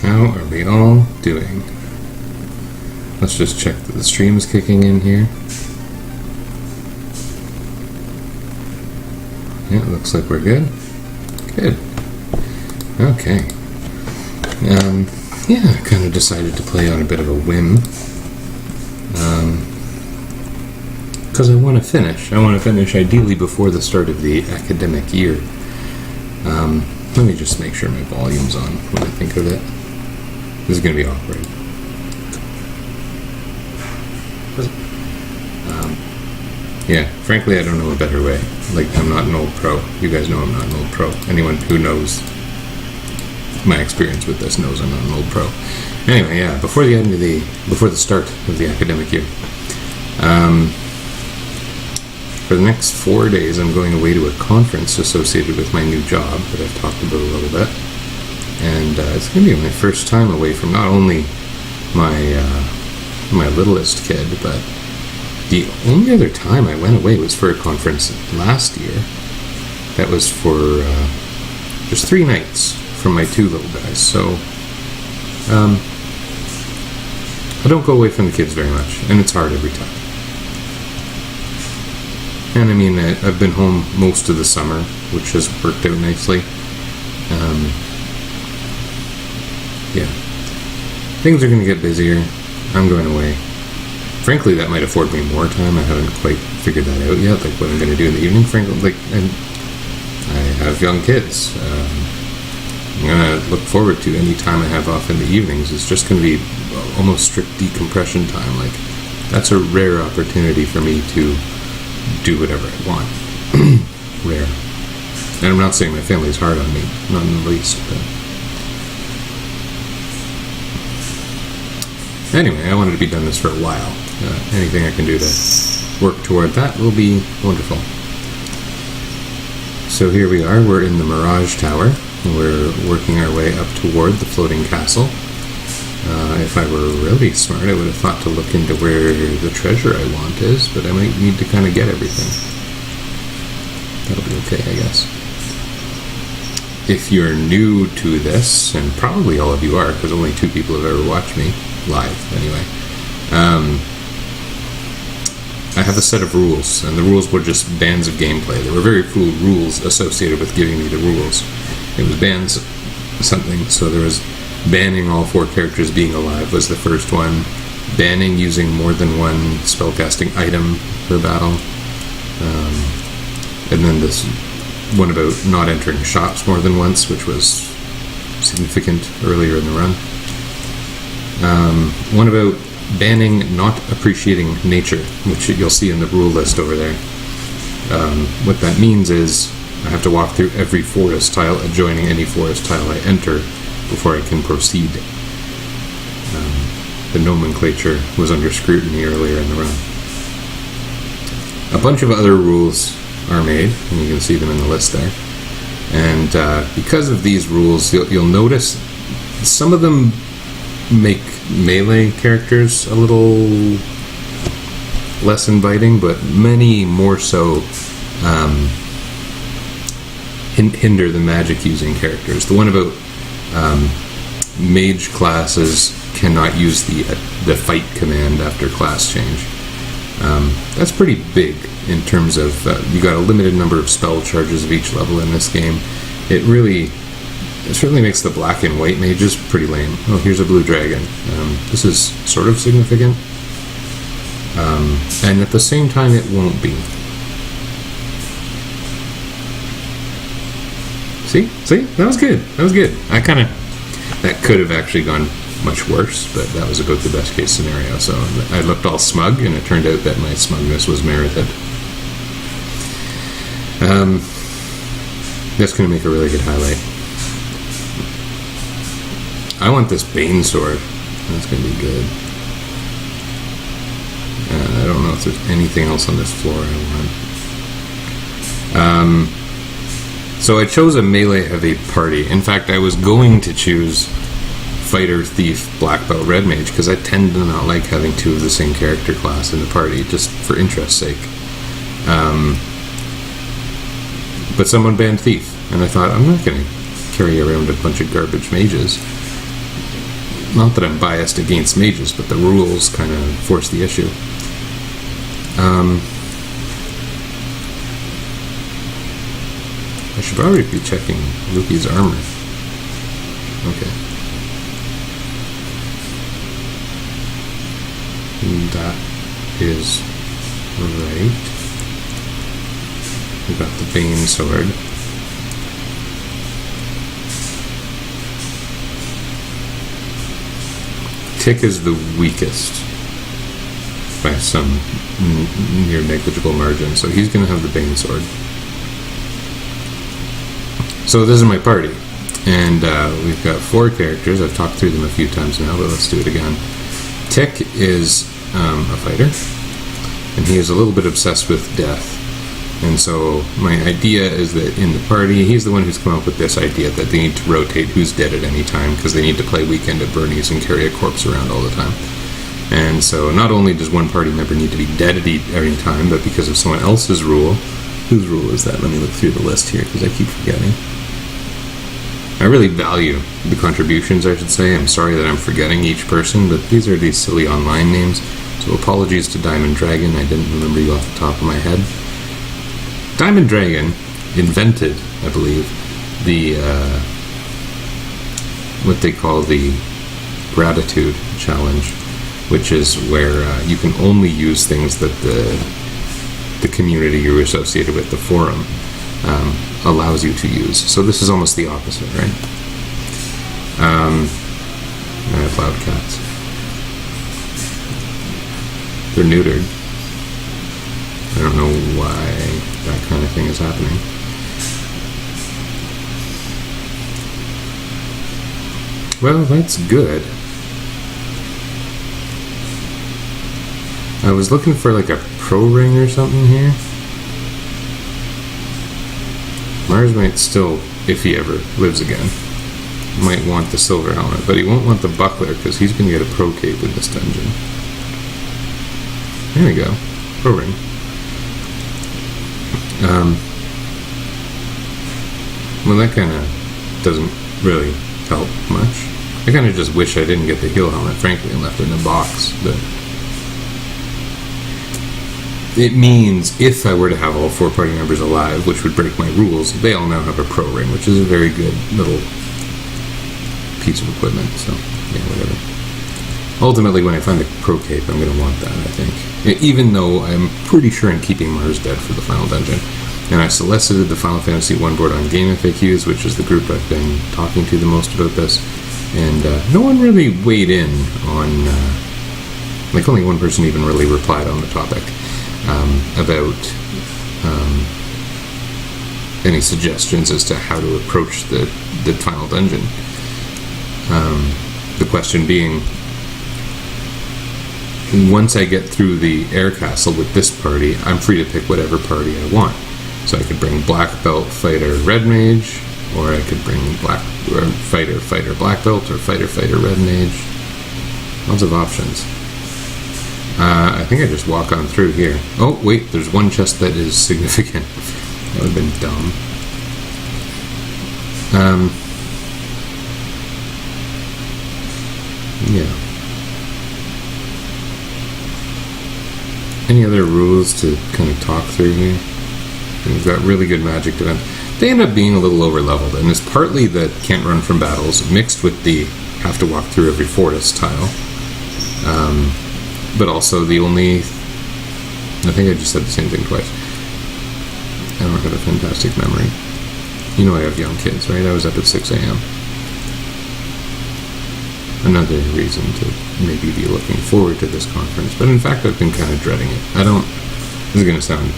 How are we all doing? Let's just check that the stream is kicking in here. Yeah, it looks like we're good. Good. Okay. Yeah, I kind of decided to play on a bit of a whim. Because I want to finish. I want to finish ideally before the start of the academic year. Let me just make sure my volume's on when I think of it. This is going to be awkward. Yeah, frankly, I don't know a better way. Like, I'm not an old pro. You guys know I'm not an old pro. Anyone who knows my experience with this knows I'm not an old pro. Anyway, yeah, before the start of the academic year. For the next 4 days, I'm going away to a conference associated with my new job that I've talked about a little bit. And it's going to be my first time away from not only my littlest kid, but the only other time I went away was for a conference last year. That was for just 3 nights from my 2 little guys. So I don't go away from the kids very much, and it's hard every time. And I mean, I've been home most of the summer, which has worked out nicely. Yeah. Things are going to get busier. I'm going away. Frankly, that might afford me more time. I haven't quite figured that out yet, like what I'm going to do in the evening. Frankly, I have young kids. I'm going to look forward to any time I have off in the evenings. It's just going to be almost strict decompression time. Like, that's a rare opportunity for me to do whatever I want. Rare. And I'm not saying my family's hard on me, not in the least. But anyway, I wanted to be done this for a while. Anything I can do to work toward that will be wonderful. So here we are, we're in the Mirage Tower. We're working our way up toward the floating castle. If I were really smart, I would have thought to look into where the treasure I want is, but I might need to kind of get everything. That'll be okay, I guess. If you're new to this, and probably all of you are, because only 2 people have ever watched me, live anyway, I have a set of rules, and the rules were just bands of gameplay. There were very few rules associated with giving me the rules. It was bands something, so there was banning all 4 characters being alive was the first one. Banning using more than one spellcasting item per battle. And then this one about not entering shops more than once, which was significant earlier in the run. One about banning not appreciating nature, which you'll see in the rule list over there. What that means is I have to walk through every forest tile adjoining any forest tile I enter before I can proceed. The nomenclature was under scrutiny earlier in the run. A bunch of other rules are made, and you can see them in the list there. And because of these rules, you'll notice some of them make melee characters a little less inviting, but many more so hinder the magic using characters. The one about mage classes cannot use the fight command after class change. That's pretty big in terms of you got a limited number of spell charges of each level in this game. It certainly makes the black and white mages pretty lame. Oh, here's a blue dragon. This is sort of significant, and at the same time it won't be. See, that was good. That could have actually gone much worse, but that was about the best case scenario. So I looked all smug, and it turned out that my smugness was merited. That's going to make a really good highlight. I want this Bane sword. That's going to be good. I don't know if there's anything else on this floor I want. So I chose a melee heavy party. In fact, I was going to choose fighter, thief, black belt, red mage, because I tend to not like having 2 of the same character class in the party, just for interest's sake. But someone banned thief, and I thought, I'm not going to carry around a bunch of garbage mages. not that I'm biased against mages, but the rules kind of force the issue. I should probably be checking Luffy's armor. Okay. That is right. We got the Bane sword. Tick is the weakest by some near negligible margin, so he's going to have the Bane sword. So this is my party, and we've got 4 characters. I've talked through them a few times now, but let's do it again. Tick is a fighter, and he is a little bit obsessed with death. And so my idea is that in the party, he's the one who's come up with this idea that they need to rotate who's dead at any time because they need to play Weekend at Bernie's and carry a corpse around all the time. And so not only does one party member need to be dead at every time, but because of someone else's rule. Whose rule is that? Let me look through the list here because I keep forgetting. I really value the contributions, I should say. I'm sorry that I'm forgetting each person, but these are these silly online names. So apologies to Diamond Dragon. I didn't remember you off the top of my head. Diamond Dragon invented, I believe, the what they call the gratitude challenge, which is where you can only use things that the community you're associated with, the forum, allows you to use. So this is almost the opposite, right? I have loud cats. They're neutered. I don't know why that kind of thing is happening. Well, that's good. I was looking for like a pro ring or something here. Mars might still, if he ever lives again, might want the silver helmet, but he won't want the buckler because he's going to get a pro cape in this dungeon. There we go. Pro ring. Well, that kind of doesn't really help much. I kind of just wish I didn't get the heal helmet, frankly, and left it in a box. But it means if I were to have all 4 party members alive, which would break my rules, they all now have a pro ring, which is a very good little piece of equipment. So, yeah, whatever. Ultimately, when I find the pro cape, I'm going to want that, I think. Even though I'm pretty sure I'm keeping Mars dead for the final dungeon. And I solicited the Final Fantasy 1 board on Game FAQs, which is the group I've been talking to the most about this. And no one really weighed in on... like, only one person even really replied on the topic about any suggestions as to how to approach the final dungeon. The question being... once I get through the air castle with this party, I'm free to pick whatever party I want. So I could bring black belt, fighter, red mage, or I could bring black or fighter, black belt, or fighter, red mage. Lots of options. I think I just walk on through here. Oh, wait, there's one chest that is significant. That would have been dumb. Yeah. Any other rules to kind of talk through here? We've got really good magic defense. They end up being a little over-leveled, and it's partly that can't run from battles, mixed with the have to walk through every forest tile. But also the only... I think I just said the same thing twice. I don't have a fantastic memory. You know I have young kids, right? I was up at 6 a.m. Another reason to maybe be looking forward to this conference, but in fact I've been kind of dreading it. This is going to sound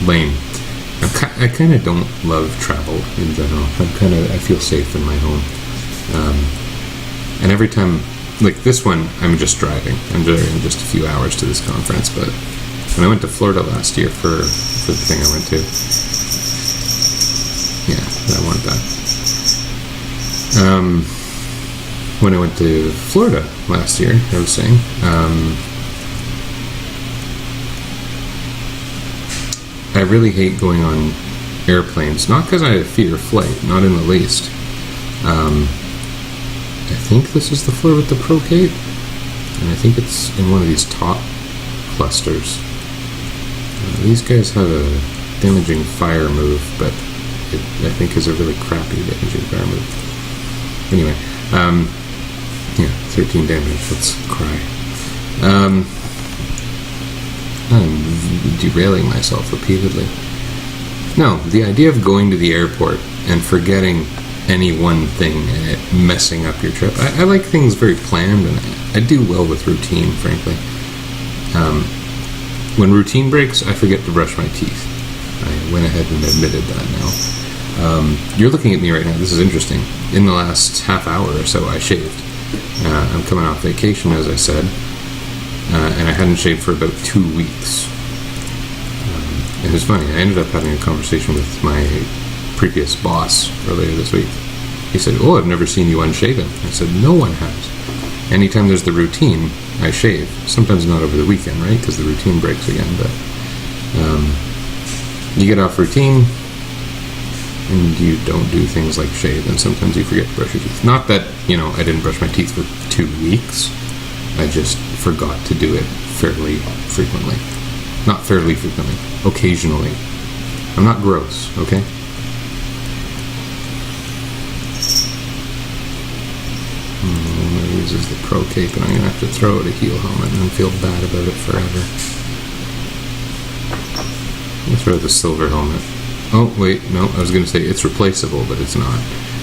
lame. I kind of don't love travel in general. I feel safe in my home. And every time, like this one, I'm just driving. I'm driving just a few hours to this conference, but when I went to Florida last year for the thing I went to, yeah, I want that. When I went to Florida last year, I was saying, I really hate going on airplanes, not because I fear flight, not in the least, I think this is the floor with the Pro Cape, and I think it's in one of these top clusters. These guys have a damaging fire move, but it, I think, is a really crappy damaging fire move. Anyway, yeah, 13 damage, let's cry. I'm derailing myself repeatedly. No, the idea of going to the airport and forgetting any one thing and it messing up your trip. I like things very planned, and I do well with routine, frankly. When routine breaks, I forget to brush my teeth. I went ahead and admitted that now. You're looking at me right now. This is interesting. In the last half hour or so, I shaved. I'm coming off vacation, as I said, and I hadn't shaved for about 2 weeks. It was funny. I ended up having a conversation with my previous boss earlier this week. He said, "Oh, I've never seen you unshaven." I said, "No one has. Anytime there's the routine, I shave. Sometimes not over the weekend, right? Because the routine breaks again. But you get off routine, and you don't do things like shave, and sometimes you forget to brush your teeth. Not that, I didn't brush my teeth for 2 weeks. I just forgot to do it fairly frequently. Not fairly frequently. Occasionally. I'm not gross, okay? Uses the Pro Cape, and I'm going to have to throw it a heel helmet and then feel bad about it forever. Let's throw the silver helmet. Oh, wait, no, I was going to say it's replaceable, but it's not.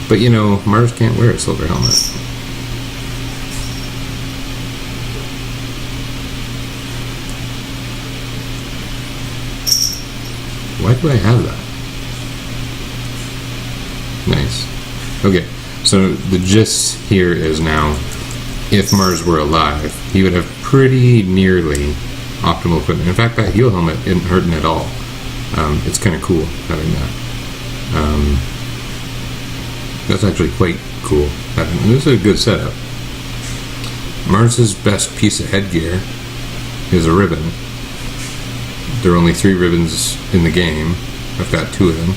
But Mars can't wear a silver helmet. Why do I have that? Nice. Okay, so the gist here is now, if Mars were alive, he would have pretty nearly optimal equipment. In fact, that heel helmet isn't hurting at all. It's kind of cool having that. That's actually quite cool. This is a good setup. Mars's best piece of headgear is a ribbon. There are only 3 ribbons in the game. I've got 2 of them.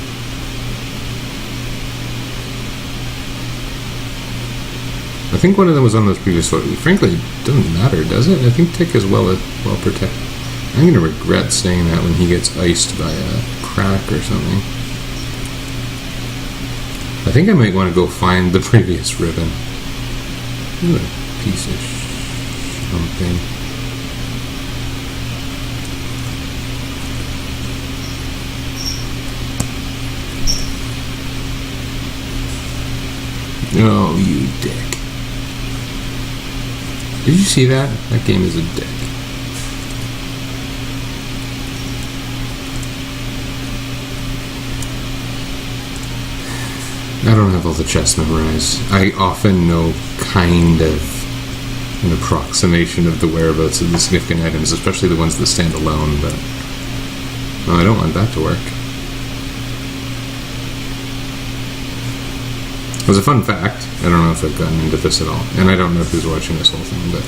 I think one of them was on those previous photos. Frankly, it doesn't matter, does it? I think Tick is well protected. I'm going to regret saying that when he gets iced by a crack or something. I think I might want to go find the previous ribbon. What a piece of something. Oh, you dick. Did you see that? That game is a dick. I don't have all the chests memorized. I often know kind of an approximation of the whereabouts of the significant items, especially the ones that stand alone, but I don't want that to work. As a fun fact, I don't know if I've gotten into this at all, and I don't know who's watching this whole thing, but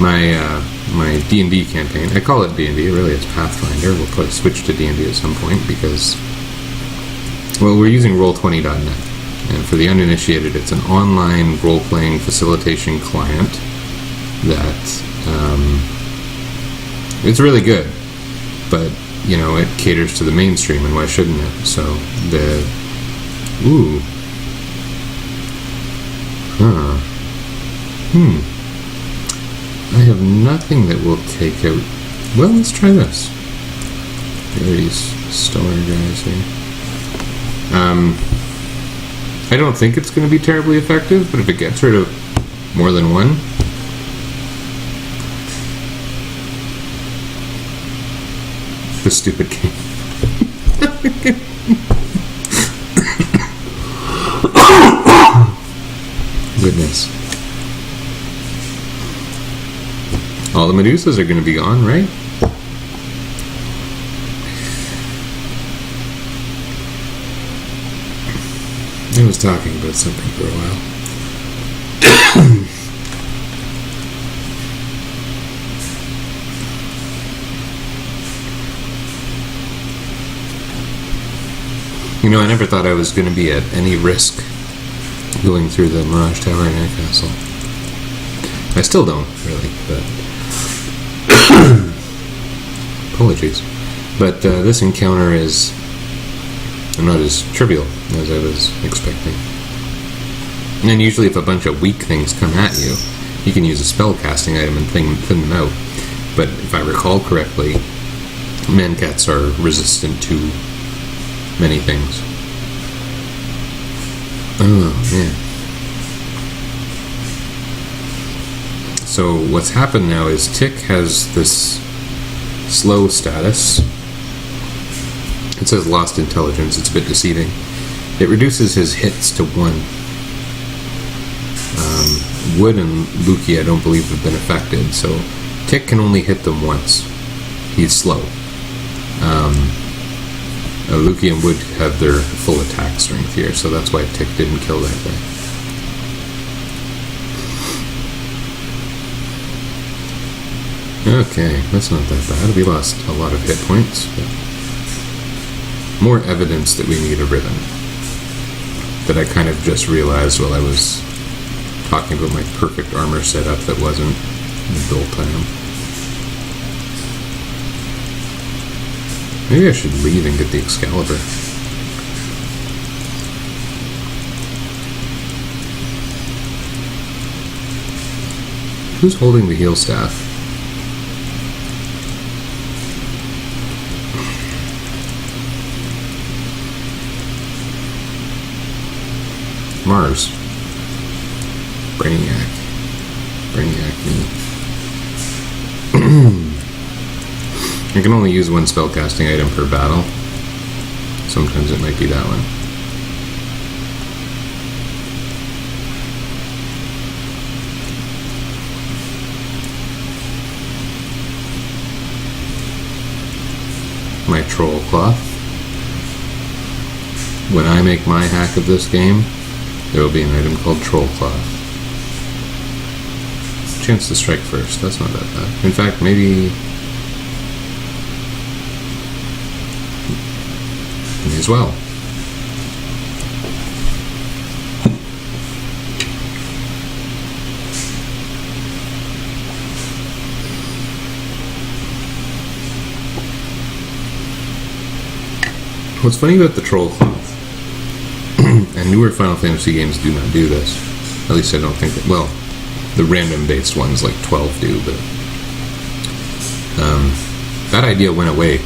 my D&D campaign, I call it D&D, really it's Pathfinder. We'll probably switch to D&D at some point because, well, we're using Roll20.net, and for the uninitiated, it's an online role-playing facilitation client that, it's really good, but, it caters to the mainstream, and why shouldn't it? So, I have nothing that will take out. Well, let's try this. There are these stellar guys here. I don't think it's going to be terribly effective, but if it gets rid of more than one, this stupid game. Goodness. All the Medusas are going to be gone, right? I was talking about something for a while. I never thought I was going to be at any risk going through the Mirage Tower in Air Castle. I still don't, really, but... Apologies. But this encounter is not as trivial as I was expecting. And usually if a bunch of weak things come at you, you can use a spell casting item and thin them out. But if I recall correctly, mancats are resistant to many things. Oh, man. So what's happened now is Tick has this slow status. It says lost intelligence. It's a bit deceiving. It reduces his hits to 1. Wood and Luki, I don't believe, have been affected, so Tick can only hit them once. He's slow. Luki and Wood have their full attack strength here, so that's why Tick didn't kill that guy. Okay, that's not that bad. We lost a lot of hit points, but more evidence that we need a ribbon. That I kind of just realized while I was talking about my perfect armor setup that wasn't built item. Maybe I should leave and get the Excalibur. Who's holding the heal staff? Mars. Brainiac. Brainiac me. I can only use one spellcasting item per battle. Sometimes it might be that one. My troll cloth. When I make my hack of this game, there will be an item called Troll Cloth. Chance to strike first, that's not that bad. In fact, maybe... may as well. What's funny about the Troll Cloth, and newer Final Fantasy games do not do this, at least I don't think that, well, the random based ones like 12 do, but that idea went away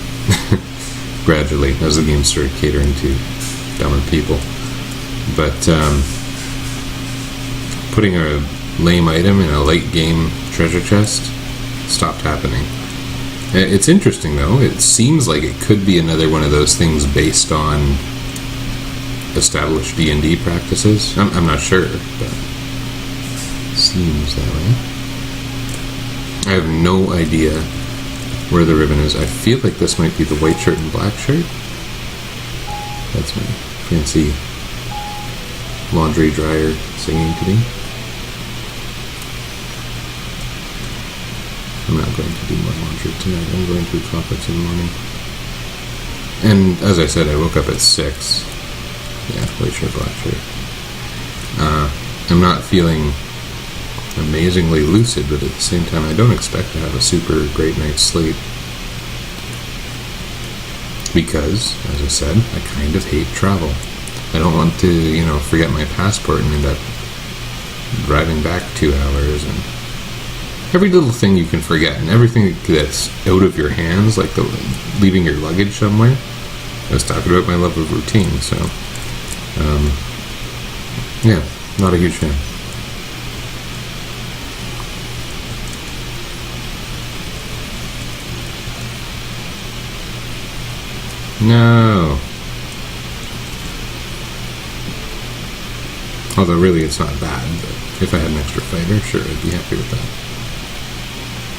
gradually as the game started catering to dumber people. But putting a lame item in a late game treasure chest stopped happening. It's interesting though, it seems like it could be another one of those things based on established D&D practices. I'm not sure, but it seems that way. I have no idea where the ribbon is. I feel like this might be the white shirt and black shirt. That's my fancy laundry dryer singing to me. I'm not going to do more laundry tonight. I'm going to conference in the morning. And as I said, I woke up at 6. Yeah, white shirt, black shirt. I'm not feeling amazingly lucid, but at the same time, I don't expect to have a super great night's sleep. Because, as I said, I kind of hate travel. I don't want to, forget my passport and end up driving back 2 hours and every little thing you can forget and everything that's out of your hands, like leaving your luggage somewhere. I was talking about my love of routine, so yeah, not a huge fan. No. Although really it's not bad, but if I had an extra fighter, sure, I'd be happy with that.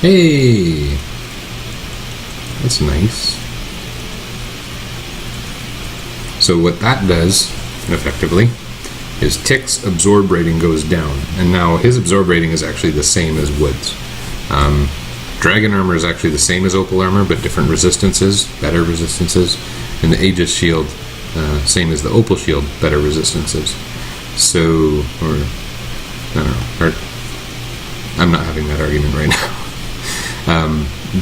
Hey! That's nice. So what that does, effectively, is Tick's absorb rating goes down. And now his absorb rating is actually the same as Wood's. Dragon armor is actually the same as Opal armor, but different resistances, better resistances. And the Aegis shield, same as the Opal shield, better resistances. So, or I don't know. Or, I'm not having that argument right now.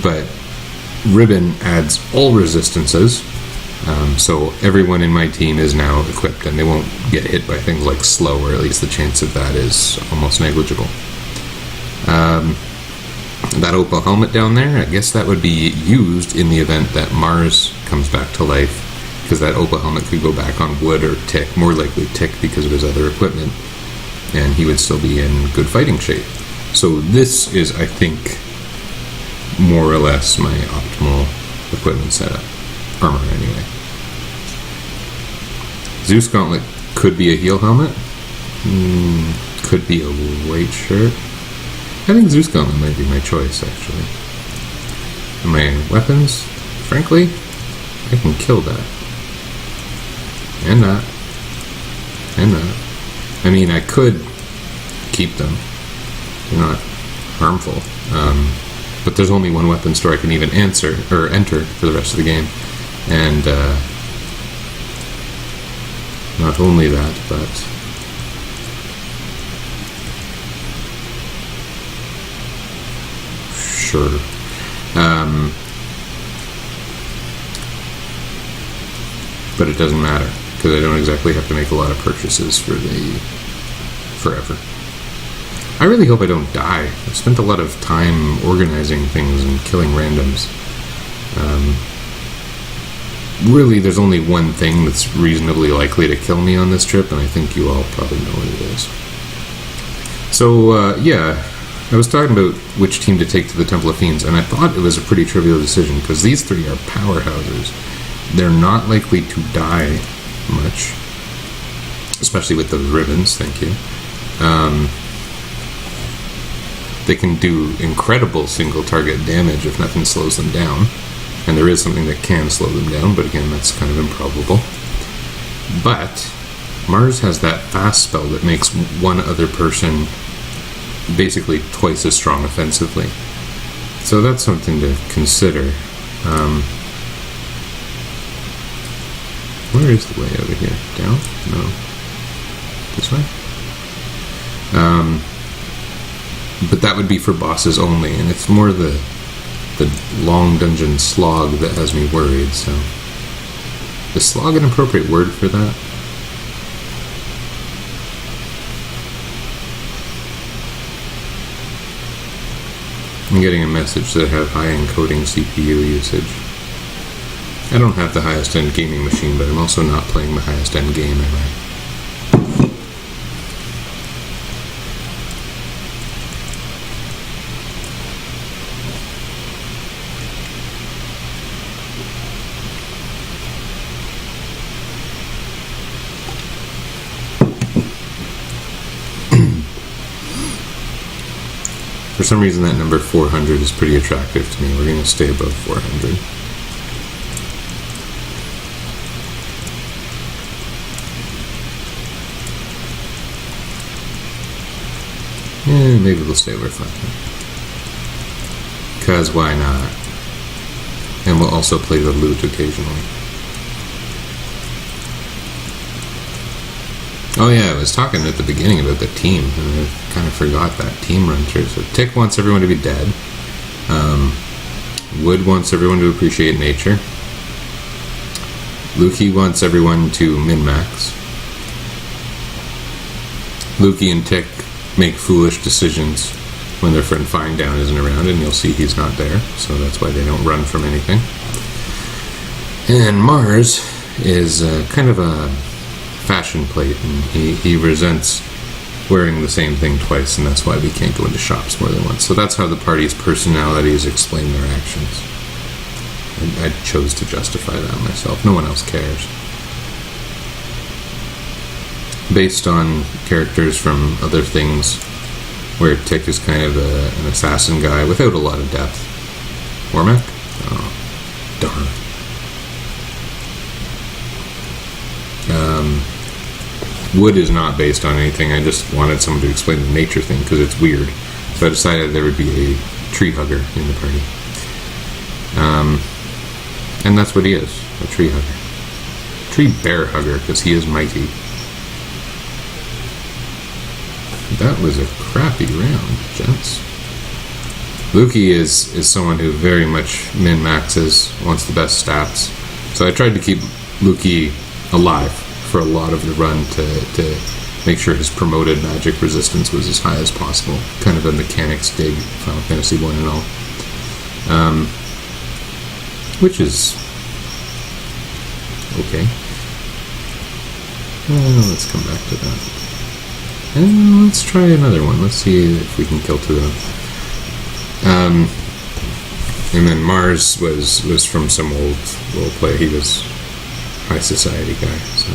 But Ribbon adds all resistances, so everyone in my team is now equipped, and they won't get hit by things like slow, or at least the chance of that is almost negligible. That opal helmet down there, I guess that would be used in the event that Mars comes back to life, because that opal helmet could go back on Wood or Tick, more likely Tick because of his other equipment, and he would still be in good fighting shape. So this is, I think, more or less my optimal equipment setup. Armor, anyway. Zeus Gauntlet could be a heel helmet. Could be a white shirt. I think Zeus Gauntlet might be my choice, actually. And my weapons, frankly, I can kill that. And that. And that. I mean, I could keep them. They're not harmful. But there's only one weapon store I can even enter for the rest of the game. And not only that, but sure. But it doesn't matter, because I don't exactly have to make a lot of purchases for the forever. I really hope I don't die. I've spent a lot of time organizing things and killing randoms. Really, there's only one thing that's reasonably likely to kill me on this trip, and I think you all probably know what it is. So, yeah, I was talking about which team to take to the Temple of Fiends, and I thought it was a pretty trivial decision, because these three are powerhouses. They're not likely to die much, especially with those ribbons, thank you. They can do incredible single target damage if nothing slows them down. And there is something that can slow them down, but again, that's kind of improbable. But Mars has that fast spell that makes one other person basically twice as strong offensively. So that's something to consider. Where is the way out of here? Down? No. This way? But that would be for bosses only, and it's more the long dungeon slog that has me worried, so... Is slog an appropriate word for that? I'm getting a message that I have high encoding CPU usage. I don't have the highest end gaming machine, but I'm also not playing the highest end game, am I? For some reason that number 400 is pretty attractive to me. We're going to stay above 400. Yeah, maybe we'll stay over 500. Because why not? And we'll also play the loot occasionally. Oh yeah, I was talking at the beginning about the team, and I kind of forgot that team run through. So Tick wants everyone to be dead. Wood wants everyone to appreciate nature. Lukey wants everyone to min-max. Lukey and Tick make foolish decisions when their friend Finedown isn't around, and you'll see he's not there, so that's why they don't run from anything. And Mars is kind of a fashion plate, and he resents wearing the same thing twice, and that's why we can't go into shops more than once. So that's how the party's personalities explain their actions. I chose to justify that myself. No one else cares. Based on characters from other things, where Tick is kind of an assassin guy without a lot of depth. Ormac? Oh, darn. Wood is not based on anything. I just wanted someone to explain the nature thing because it's weird. So I decided there would be a tree hugger in the party. And that's what he is, a tree hugger. Tree bear hugger, because he is mighty. That was a crappy round, gents. Lukey is someone who very much min-maxes, wants the best stats. So I tried to keep Lukey alive for a lot of the run to make sure his promoted magic resistance was as high as possible. Kind of a mechanics dig, Final Fantasy 1 and all. Which is okay. Let's come back to that. And let's try another one. Let's see if we can kill two of them. And then Mars was from some old roleplay. He was high society guy, so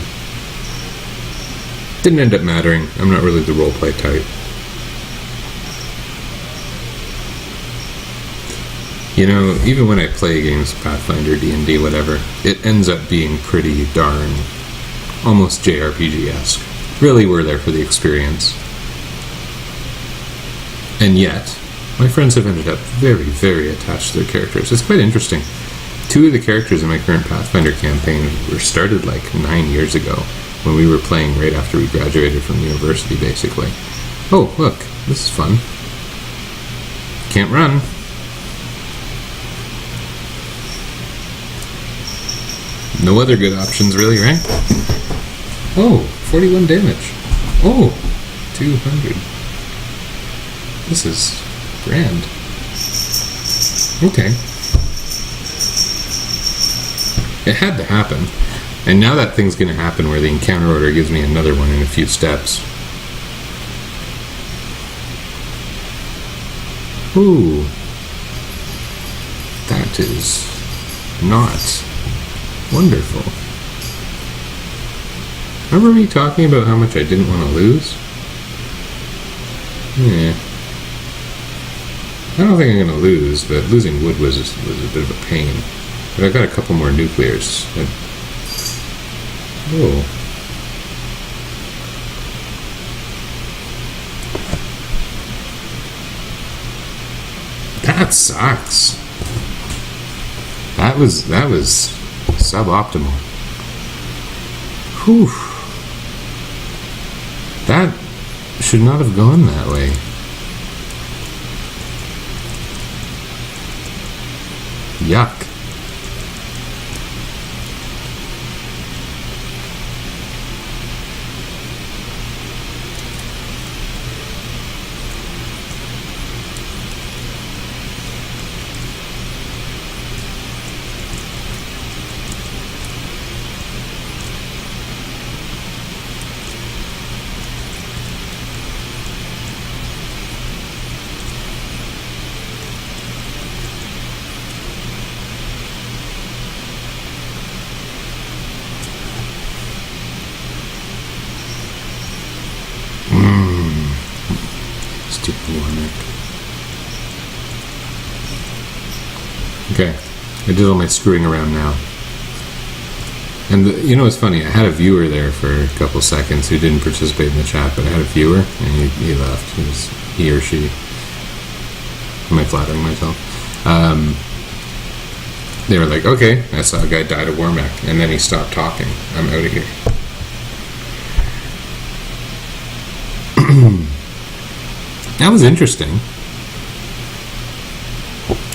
didn't end up mattering. I'm not really the roleplay type. You know, even when I play games, Pathfinder, D&D, whatever, it ends up being pretty darn almost JRPG-esque. Really, we're there for the experience. And yet, my friends have ended up very, very attached to their characters. It's quite interesting. 2 of the characters in my current Pathfinder campaign were started like 9 years ago, when we were playing right after we graduated from university, basically. Oh, look, this is fun. Can't run. No other good options, really, right? Oh, 41 damage. Oh, 200. This is grand. Okay. It had to happen. And now that thing's going to happen where the encounter order gives me another one in a few steps. Ooh. That is not wonderful. Remember me talking about how much I didn't want to lose? Yeah. I don't think I'm going to lose, but losing wood was a bit of a pain. But I've got a couple more nuclears. Oh. That sucks. That was suboptimal. Whew. That should not have gone that way. Yuck. Okay, I did all my screwing around now. And you know what's funny? I had a viewer there for a couple seconds who didn't participate in the chat, but I had a viewer, and he left. He or she. Am I flattering myself? They were like, okay, I saw a guy die to Warmack, and then he stopped talking. I'm out of here. That was interesting.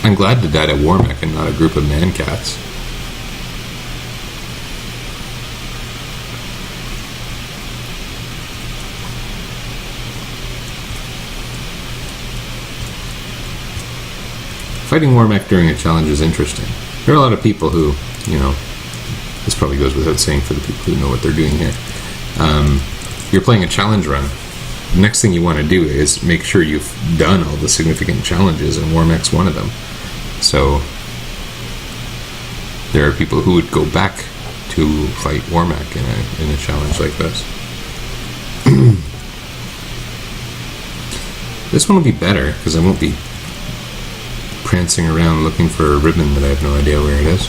I'm glad to die to Warmack and not a group of man-cats. Fighting Warmack during a challenge is interesting. There are a lot of people who, you know, this probably goes without saying for the people who know what they're doing here. You're playing a challenge run. The next thing you want to do is make sure you've done all the significant challenges, and Warmack's one of them. So there are people who would go back to fight Warmack in a challenge like this. This one will be better because I won't be prancing around looking for a ribbon that I have no idea where it is.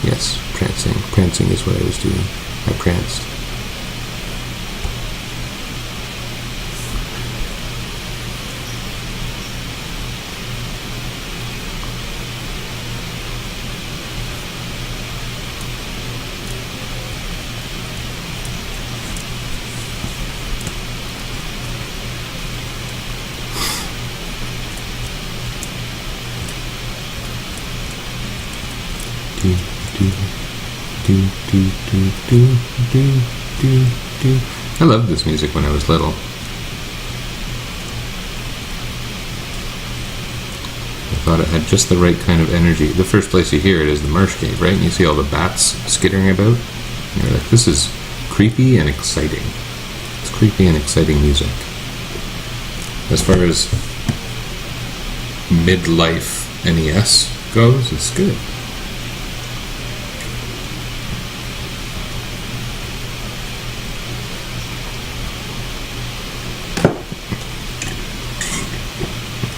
Yes, prancing. Prancing is what I was doing. I pranced. I loved this music when I was little. I thought it had just the right kind of energy. The first place you hear it is the Marsh Cave, right? And you see all the bats skittering about. And you're like, this is creepy and exciting. It's creepy and exciting music. As far as midlife NES goes, it's good.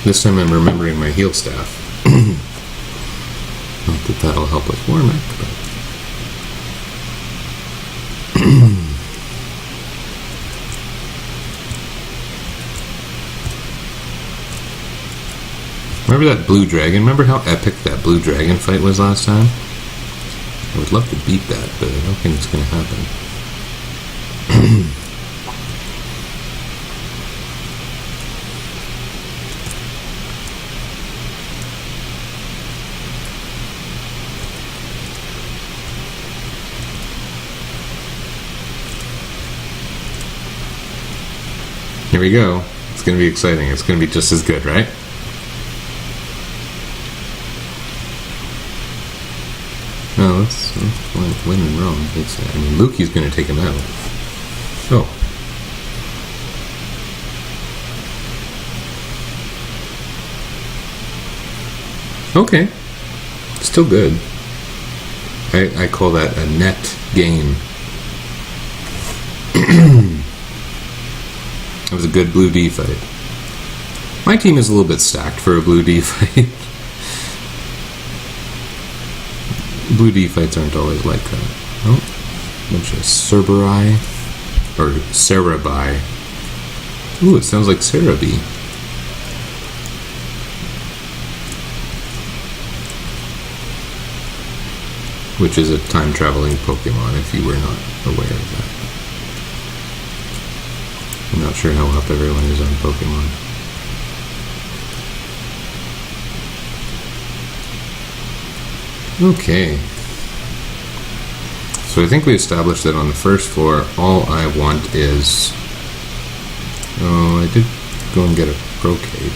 This time I'm remembering my heal staff. Not that that'll help with Warmack, but... Remember that blue dragon? Remember how epic that blue dragon fight was last time? I would love to beat that, but I don't think it's going to happen. Here we go. It's going to be exciting. It's going to be just as good, right? No, let's win and wrong. I mean, Lukey's going to take him out. Oh. Okay. Still good. I call that a net gain. It was a good blue D fight. My team is a little bit stacked for a blue D fight. Blue D fights aren't always like that. Oh, bunch of Cerberai or Cerebi. Ooh, it sounds like Cerebi. Which is a time-traveling Pokemon, if you were not aware of that. I'm not sure how up everyone is on Pokemon. Okay. So I think we established that on the first floor, all I want is... Oh, I did go and get a Procade.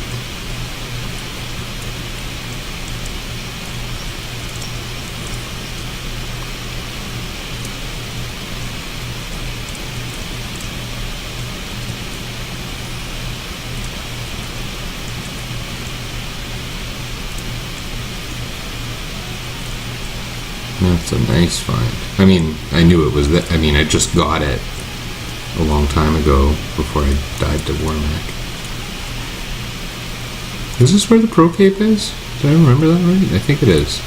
That's a nice find. I mean, I knew it was that. I mean, I just got it a long time ago before I died to Warmack. Is this where the Procape is? Did I remember that right? I think it is.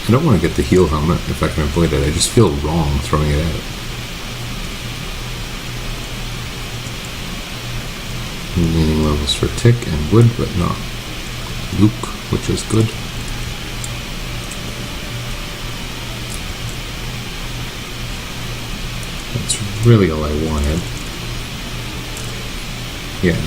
I don't want to get the heal helmet if I can avoid it. I just feel wrong throwing it out. Gaining levels for Tick and Wood, but not Luke, which is good. That's really all I wanted. Yeah.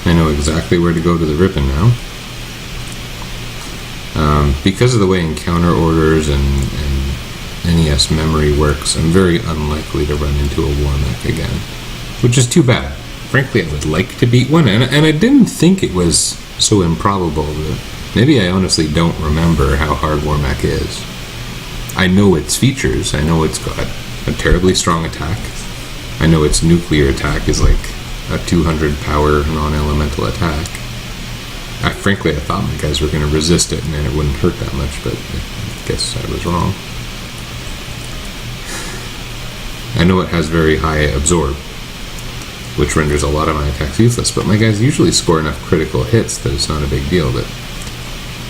I know exactly where to go to the Ripon now. Because of the way encounter orders and NES memory works, I'm very unlikely to run into a Warmack again. Which is too bad. Frankly, I would like to beat one, and I didn't think it was so improbable. That maybe I honestly don't remember how hard Warmack is. I know its features. I know it's got a terribly strong attack. I know its nuclear attack is like a 200 power non-elemental attack. Frankly, I thought my guys were going to resist it and then it wouldn't hurt that much, but I guess I was wrong. I know it has very high absorb, which renders a lot of my attacks useless, but my guys usually score enough critical hits that it's not a big deal. But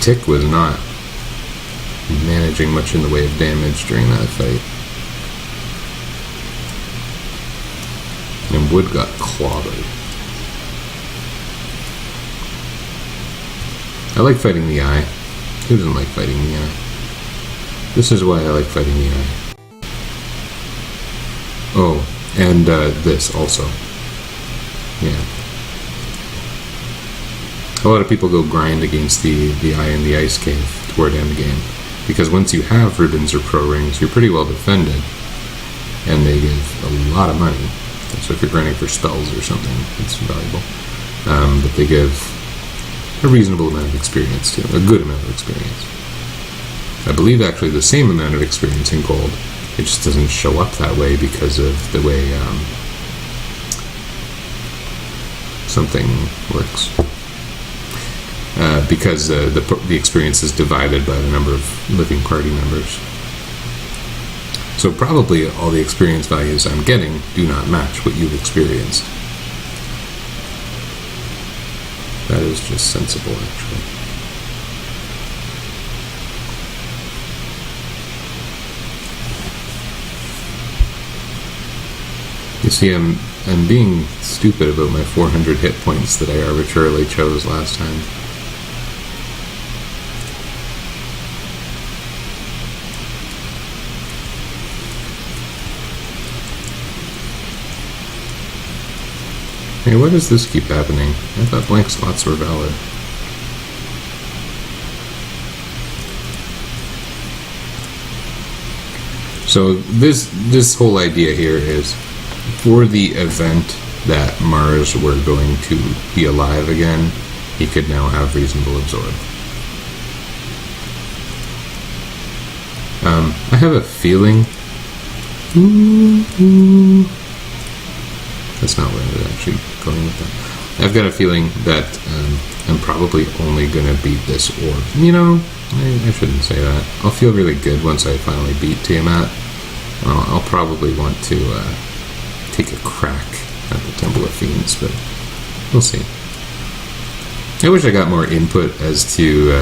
Tick was not managing much in the way of damage during that fight. And Wood got clobbered. I like fighting the Eye. Who doesn't like fighting the eye? This is why I like fighting the eye. Oh, and this also. Yeah. A lot of people go grind against the eye in the ice cave toward endgame, because once you have ribbons or pro rings, you're pretty well defended, and they give a lot of money. So if you're grinding for spells or something, it's valuable. But they give a reasonable amount of experience too, a good amount of experience. I believe actually the same amount of experience in gold. It just doesn't show up that way because of the way something works. Because the experience is divided by the number of living party members. So probably all the experience values I'm getting do not match what you've experienced. That is just sensible, actually. You see, I'm being stupid about my 400 hit points that I arbitrarily chose last time. Hey, why does this keep happening? I thought blank slots were valid. So this whole idea here is, for the event that Mars were going to be alive again, he could now have reasonable absorb. I have a feeling... That's not where I was actually going with that. I've got a feeling that I'm probably only going to beat this orb. You know, I shouldn't say that. I'll feel really good once I finally beat Tiamat. I'll probably want to take a crack at the Temple of Fiends, but we'll see. I wish I got more input as to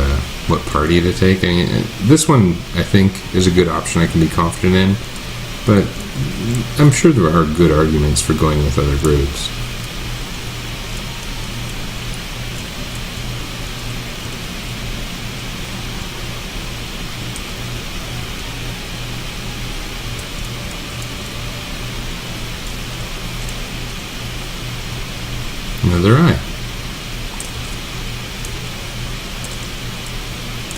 what party to take. I mean, this one, I think, is a good option I can be confident in, but I'm sure there are good arguments for going with other groups. Another eye.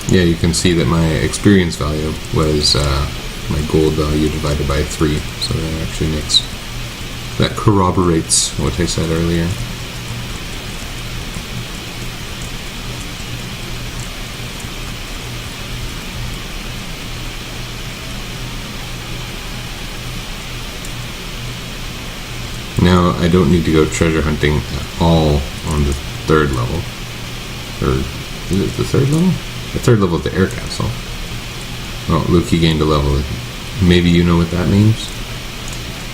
Yeah, you can see that my experience value was my gold value divided by 3, so that corroborates what I said earlier. Now I don't need to go treasure hunting at all on the 3rd level. Or is it the 3rd level? The 3rd level of the air castle. Oh, Luke, he gained a level. Maybe you know what that means?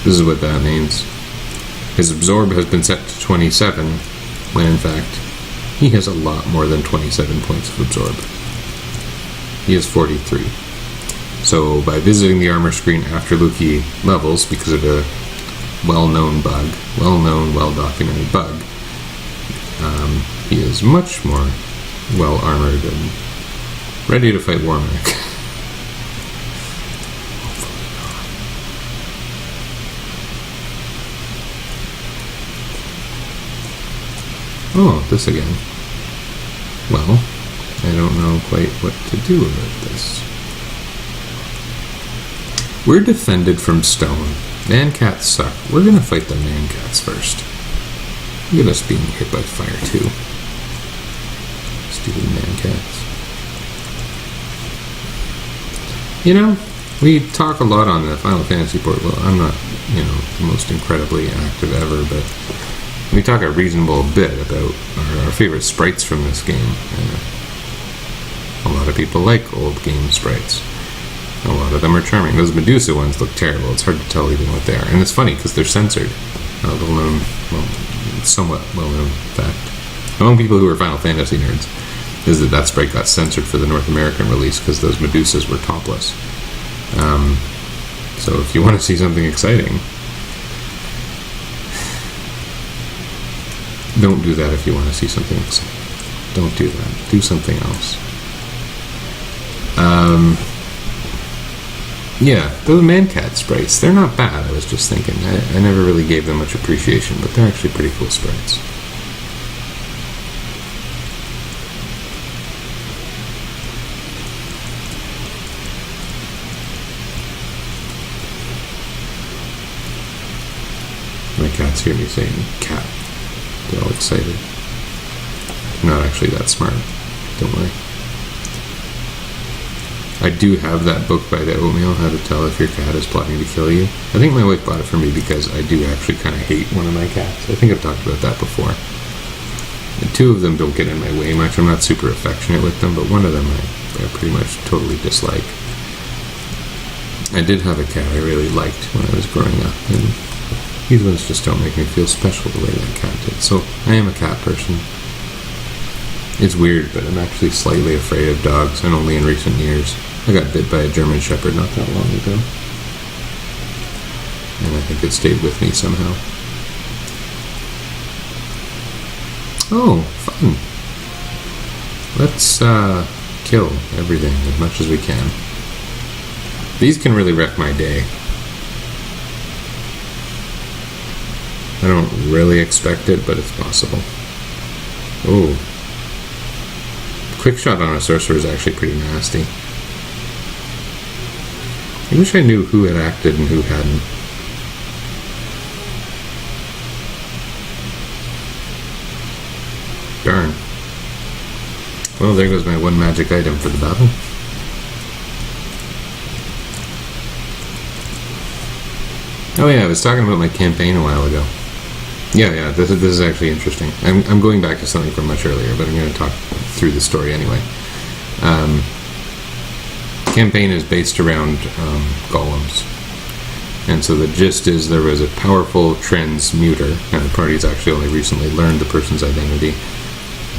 This is what that means. His absorb has been set to 27, when in fact, he has a lot more than 27 points of absorb. He has 43. So by visiting the armor screen after Luki levels, because of a well-known bug, well-documented bug, he is much more well-armored and ready to fight Warmack. Oh, this again. Well, I don't know quite what to do about this. We're defended from stone. Man-cats suck. We're gonna fight the man-cats first. Look at us being hit by fire, too. Stupid man-cats. You know, we talk a lot on the Final Fantasy board. Well, I'm not, the most incredibly active ever, but we talk a reasonable bit about our favorite sprites from this game. A lot of people like old game sprites. A lot of them are charming. Those Medusa ones look terrible. It's hard to tell even what they are. And it's funny because they're censored. Somewhat well-known fact among people who are Final Fantasy nerds is that sprite got censored for the North American release because those Medusas were topless. So if you want to see something exciting, don't do that. If you want to see something exciting, don't do that. Do something else. Yeah, those man-cat sprites, they're not bad, I was just thinking. I never really gave them much appreciation, but they're actually pretty cool sprites. My cats hear me saying cat. They're all excited. I'm not actually that smart, don't worry. I do have that book by the Oatmeal, How to Tell If Your Cat is Plotting to Kill You. I think my wife bought it for me because I do actually kind of hate one of my cats. I think I've talked about that before. And two of them don't get in my way much. I'm not super affectionate with them, but one of them I pretty much totally dislike. I did have a cat I really liked when I was growing up, and these ones just don't make me feel special the way that cat did. So I am a cat person. It's weird, but I'm actually slightly afraid of dogs, and only in recent years. I got bit by a German Shepherd not that long ago, and I think it stayed with me somehow. Oh, fun. Let's kill everything as much as we can. These can really wreck my day. I don't really expect it, but it's possible. Oh. Quick shot on a sorcerer is actually pretty nasty. I wish I knew who had acted and who hadn't. Darn. Well, there goes my one magic item for the battle. Oh yeah, I was talking about my campaign a while ago. Yeah, this is actually interesting. I'm going back to something from much earlier, but I'm going to talk through the story anyway. Campaign is based around golems. And so the gist is there was a powerful transmuter, and the party's actually only recently learned the person's identity,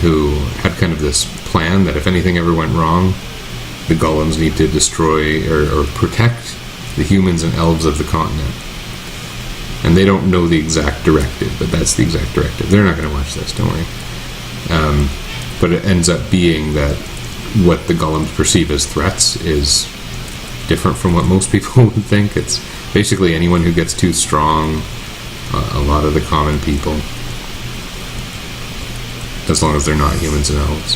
who had kind of this plan that if anything ever went wrong, the golems need to destroy or protect the humans and elves of the continent. And they don't know the exact directive, but that's the exact directive. They're not going to watch this, don't worry. But it ends up being that what the golems perceive as threats is different from what most people would think. It's basically anyone who gets too strong, a lot of the common people, as long as they're not humans and elves.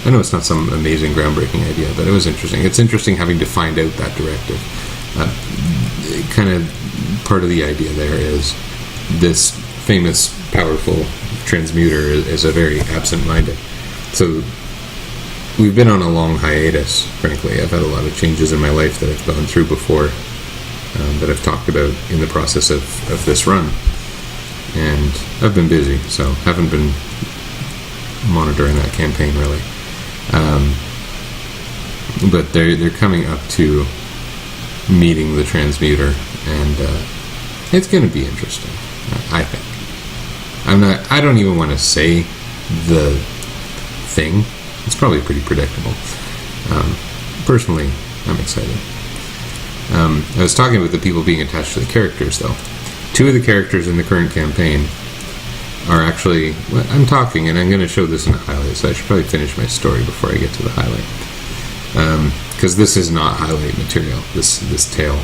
I know it's not some amazing groundbreaking idea, but it was interesting. It's interesting having to find out that directive. Kind of part of the idea there is this famous, powerful transmuter is a very absent-minded. So we've been on a long hiatus, frankly. I've had a lot of changes in my life that I've gone through before, that I've talked about in the process of this run. And I've been busy, so haven't been monitoring that campaign really. But they're coming up to meeting the transmuter, and it's going to be interesting, I think. I don't even want to say the thing. It's probably pretty predictable. Personally, I'm excited. I was talking with the people being attached to the characters, though. Two of the characters in the current campaign are actually... Well, I'm talking, and I'm going to show this in the highlight, so I should probably finish my story before I get to the highlight. Because this is not highlight material, this tale.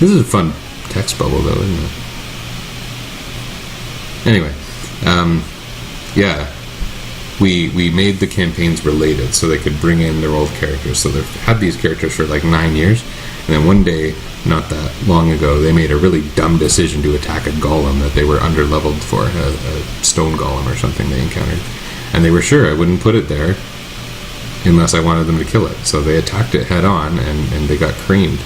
This is a fun text bubble, though, isn't it? Anyway, yeah, we made the campaigns related so they could bring in their old characters. So they've had these characters for like 9 years, and then one day, not that long ago, they made a really dumb decision to attack a golem that they were underleveled for, a stone golem or something they encountered. And they were sure I wouldn't put it there unless I wanted them to kill it. So they attacked it head on, and they got creamed.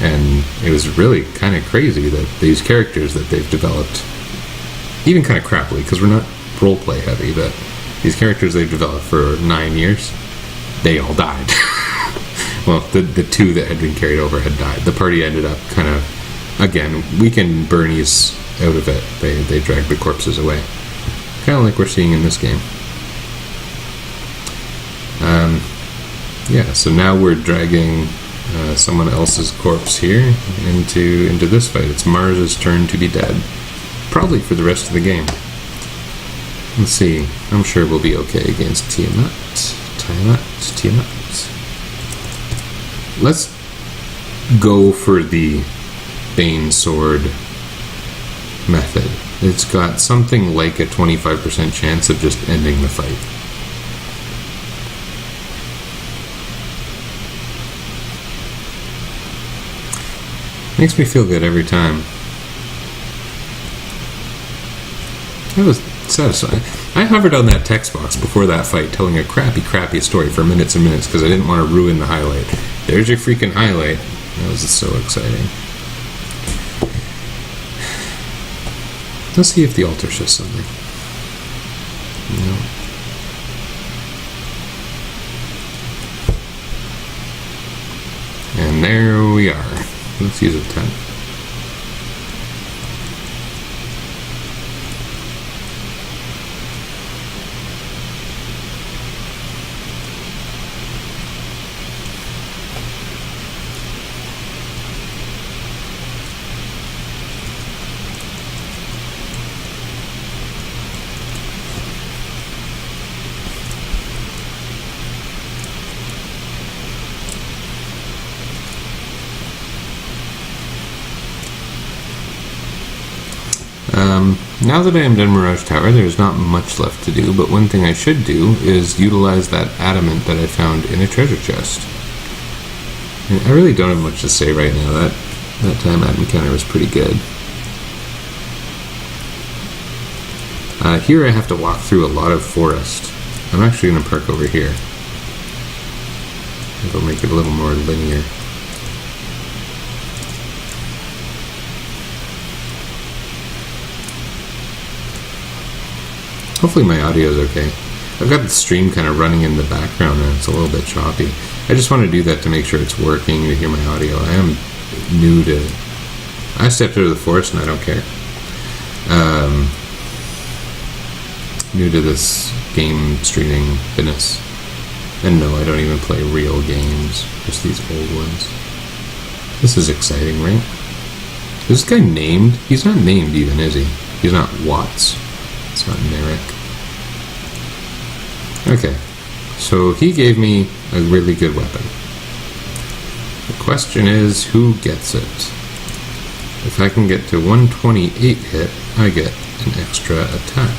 And it was really kind of crazy that these characters that they've developed, even kind of crappily, because we're not roleplay heavy, but these characters they've developed for 9 years, they all died. Well, the two that had been carried over had died. The party ended up kind of, again, weakened Bernie's out of it. They dragged the corpses away. Kind of like we're seeing in this game. Yeah, so now we're dragging someone else's corpse here into this fight. It's Mars's turn to be dead. Probably for the rest of the game. Let's see. I'm sure we'll be okay against Tiamat. Let's go for the Bane Sword method. It's got something like a 25% chance of just ending the fight. Makes me feel good every time. That was satisfying. I hovered on that text box before that fight, telling a crappy story for minutes and minutes because I didn't want to ruin the highlight. There's your freaking highlight. That was so exciting. Let's see if the altar says something. No. And there we are. Let's use a 10. Now that I am done Mirage Tower, there's not much left to do, but one thing I should do is utilize that adamant that I found in a treasure chest. And I really don't have much to say right now. That time ad encounter was pretty good. Here I have to walk through a lot of forest. I'm actually going to park over here. It'll make it a little more linear. Hopefully my audio is okay. I've got the stream kind of running in the background and it's a little bit choppy. I just want to do that to make sure it's working, to hear my audio. I am new to... I stepped out of the forest and I don't care. New to this game streaming business. And no, I don't even play real games. Just these old ones. This is exciting, right? Is this guy named? He's not named even, is he? He's not Watts. It's not Merrick. Okay, so he gave me a really good weapon. The question is, who gets it? If I can get to 128 hit, I get an extra attack.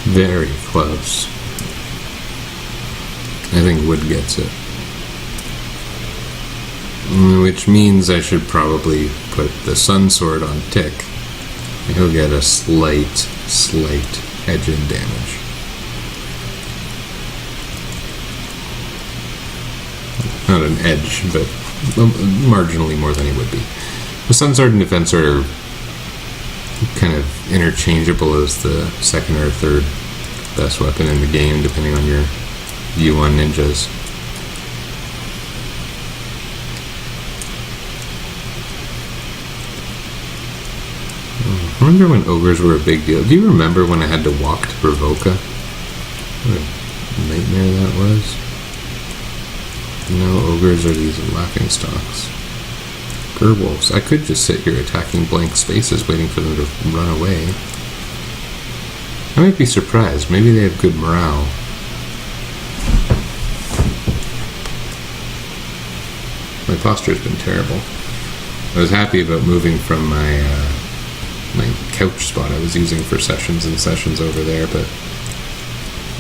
Very close. I think Wood gets it. Which means I should probably put the Sun Sword on Tick. And he'll get a slight edge-in damage. Not an edge, but marginally more than he would be. The Sun Sword and Defense are kind of interchangeable as the second or third best weapon in the game, depending on your view on ninjas. I wonder when ogres were a big deal. Do you remember when I had to walk to Bravoka? What a nightmare that was. Now ogres are these laughing stocks. Gerwolves. I could just sit here attacking blank spaces waiting for them to run away. I might be surprised. Maybe they have good morale. My posture has been terrible. I was happy about moving from my couch spot I was using for sessions and sessions over there, but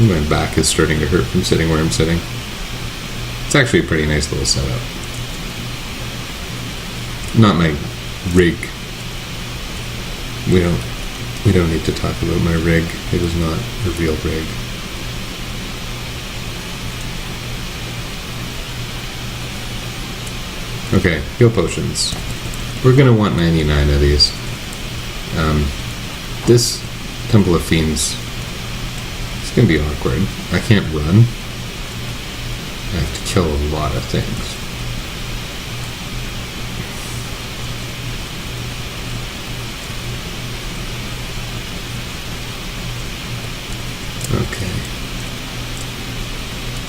my back is starting to hurt from sitting where I'm sitting. It's actually a pretty nice little setup. Not my rig. We don't need to talk about my rig. It is not a real rig. Okay, heal potions. We're gonna want 99 of these. This Temple of Fiends, it's gonna be awkward. I can't run. I have to kill a lot of things.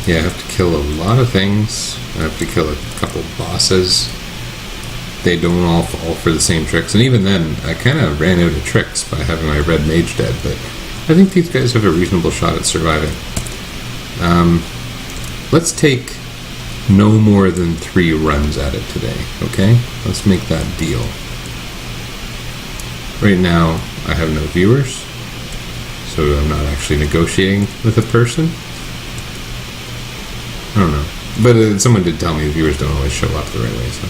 Yeah, I have to kill a lot of things. I have to kill a couple bosses. They don't all fall for the same tricks. And even then, I kind of ran out of tricks by having my red mage dead. But I think these guys have a reasonable shot at surviving. Let's take no more than 3 runs at it today, okay? Let's make that deal. Right now, I have no viewers, so I'm not actually negotiating with a person. I don't know. But someone did tell me viewers don't always show up the right way, so...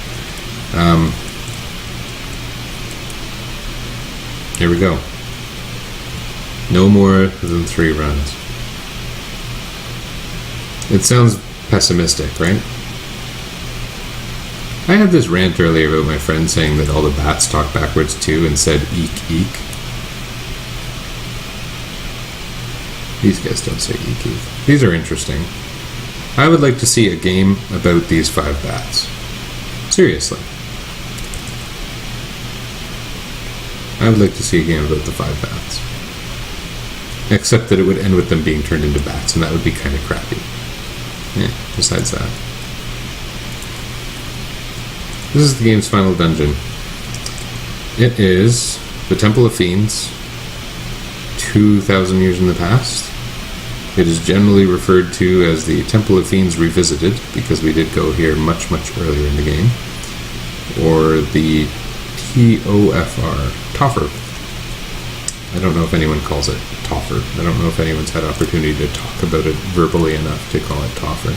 here we go. No more than 3 runs. It sounds pessimistic, right? I had this rant earlier about my friend saying that all the bats talk backwards too and said eek eek. These guys don't say eek eek. These are interesting. I would like to see a game about these 5 bats. Seriously. I would like to see a game about the 5 bats. Except that it would end with them being turned into bats, and that would be kind of crappy. Yeah, besides that. This is the game's final dungeon. It is the Temple of Fiends, 2,000 years in the past. It is generally referred to as the Temple of Fiends Revisited, because we did go here much, much earlier in the game. Or the TOFR, Toffer. I don't know if anyone calls it Toffer. I don't know if anyone's had opportunity to talk about it verbally enough to call it Toffer.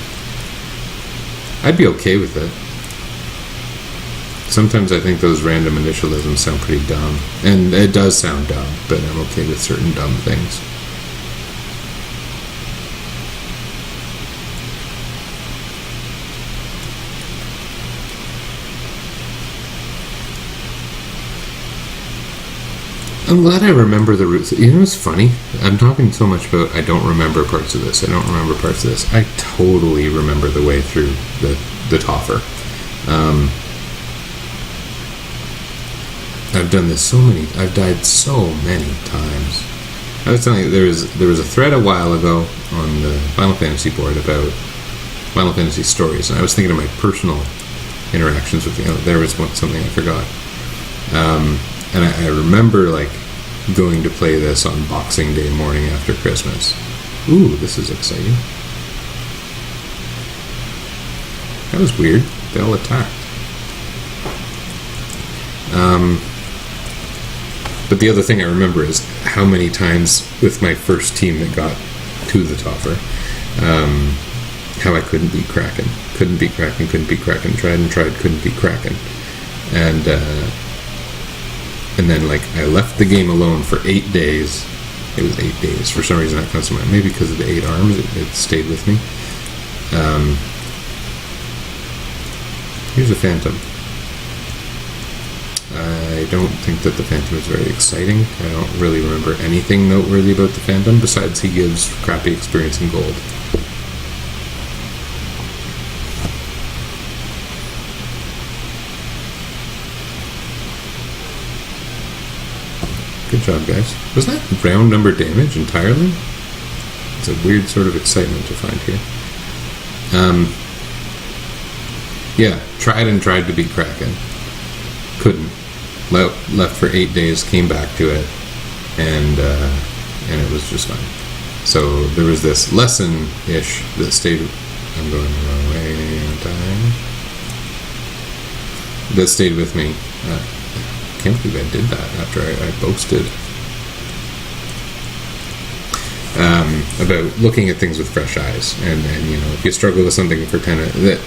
I'd be okay with it. Sometimes I think those random initialisms sound pretty dumb. And it does sound dumb, but I'm okay with certain dumb things. I'm glad I remember the roots. You know what's funny? I'm talking so much about I don't remember parts of this. I don't remember parts of this. I totally remember the way through the Toffer. I've done this so many. I've died so many times. I was telling you there was a thread a while ago on the Final Fantasy board about Final Fantasy stories, and I was thinking of my personal interactions with there was something I forgot. And I remember like going to play this on Boxing Day morning after Christmas. Ooh, this is exciting. That was weird. They all attacked. But the other thing I remember is how many times with my first team that got to the Toffer, how I couldn't beat Kraken. Couldn't beat Kraken, tried and tried, couldn't beat Kraken. And then, like, I left the game alone for 8 days. It was 8 days. For some reason, that comes to mind. Maybe because of the 8 arms, it stayed with me. Here's a Phantom. I don't think that the Phantom is very exciting. I don't really remember anything noteworthy about the Phantom, besides he gives crappy experience in gold. Good job, guys. Was that round number damage entirely? It's a weird sort of excitement to find here. Yeah, tried to beat Kraken. Couldn't. Left for 8 days, came back to it, and it was just fine. So there was this lesson-ish that stayed... I'm going the wrong way on time. That stayed with me. I can't believe I did that after I boasted. About looking at things with fresh eyes. And you know, if you struggle with something for 10 minutes...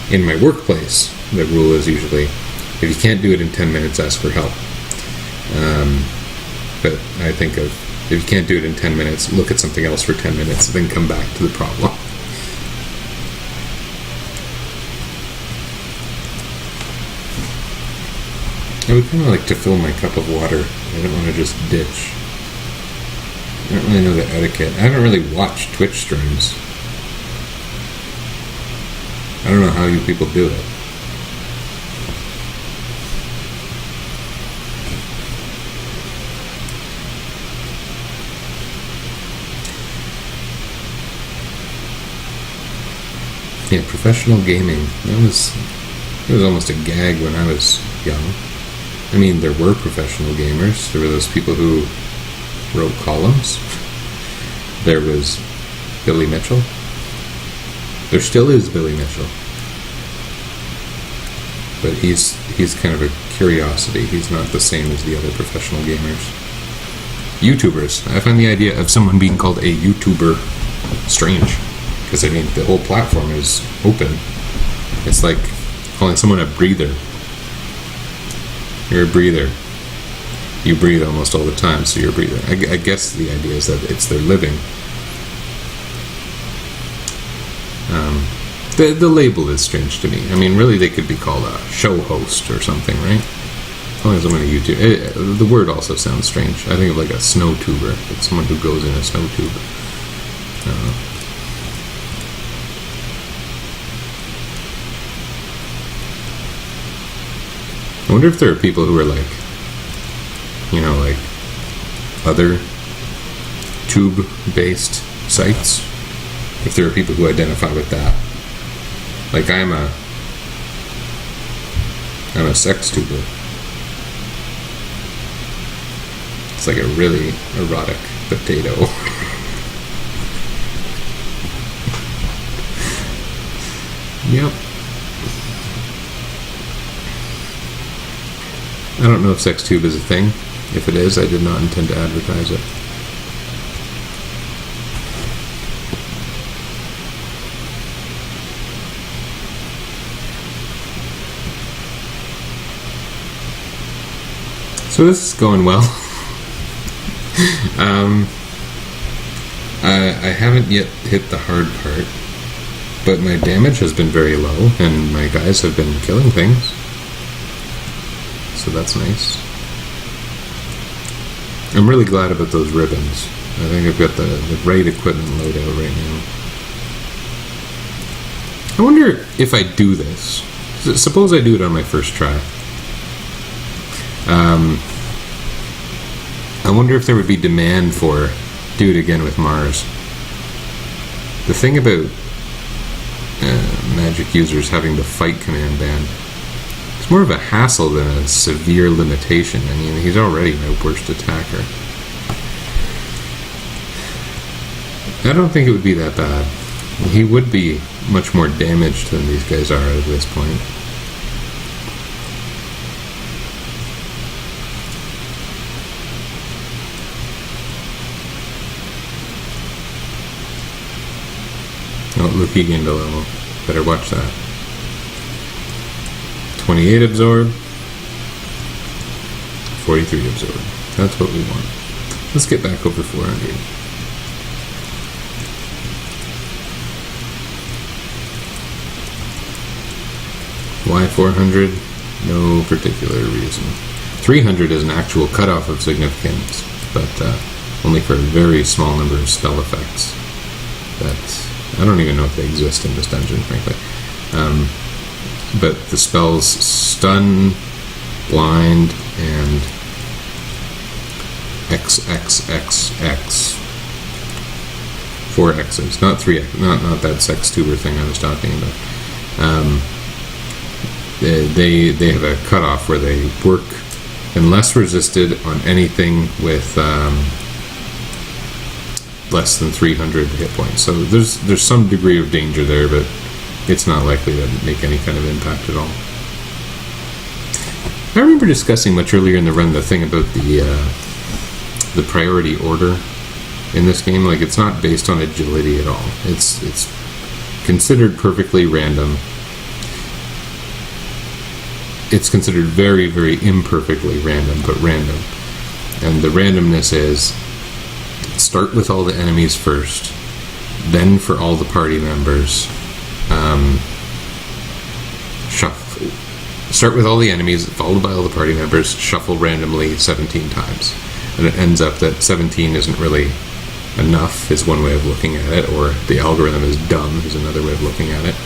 In my workplace, the rule is usually, if you can't do it in 10 minutes, ask for help. But I think of, if you can't do it in 10 minutes, look at something else for 10 minutes, then come back to the problem. I would kind of like to fill my cup of water. I don't want to just ditch. I don't really know the etiquette. I haven't really watched Twitch streams. I don't know how you people do it. Yeah, professional gaming. It was almost a gag when I was young. I mean, there were professional gamers. There were those people who wrote columns. There was Billy Mitchell. There still is Billy Mitchell. But he's kind of a curiosity. He's not the same as the other professional gamers. YouTubers. I find the idea of someone being called a YouTuber strange. Because, I mean, the whole platform is open. It's like calling someone a breather. You're a breather. You breathe almost all the time, so you're a breather. I guess the idea is that it's their living. The label is strange to me. I mean, really, they could be called a show host or something, right? Calling someone a YouTube. The word also sounds strange. I think of like a snow tuber, like someone who goes in a snow tube. I wonder if there are people who are like, you know, like other tube-based sites. If there are people who identify with that. Like I'm a sex tuber. It's like a really erotic potato. Yep. I don't know if SexTube is a thing. If it is, I did not intend to advertise it. So this is going well. I haven't yet hit the hard part, but my damage has been very low, and my guys have been killing things. So that's nice. I'm really glad about those ribbons. I think I've got the right equipment loadout right now. I wonder if I do this. Suppose I do it on my first try. I wonder if there would be demand for do it again with Mars. The thing about Magic users having the fight command banned, it's more of a hassle than a severe limitation. I mean, he's already my worst attacker. I don't think it would be that bad. He would be much more damaged than these guys are at this point. Oh, look, he gained a level. Better watch that. 28 absorb. 43 absorb. That's what we want. Let's get back over 400. Why 400? No particular reason. 300 is an actual cutoff of significance, but only for a very small number of spell effects. I don't even know if they exist in this dungeon, frankly. But the spells Stun, Blind, and XXXX. 4 X's, not 3 X, not that sex tuber thing I was talking about. They have a cutoff where they work unless resisted on anything with less than 300 hit points. So there's some degree of danger there, but it's not likely to make any kind of impact at all. I remember discussing much earlier in the run the thing about the priority order in this game. Like, it's not based on agility at all. It's considered perfectly random. It's considered very, very imperfectly random, but random. And the randomness is start with all the enemies first, then for all the party members. Shuffle. Start with all the enemies, followed by all the party members, shuffle randomly 17 times. And it ends up that 17 isn't really enough, is one way of looking at it, or the algorithm is dumb, is another way of looking at it.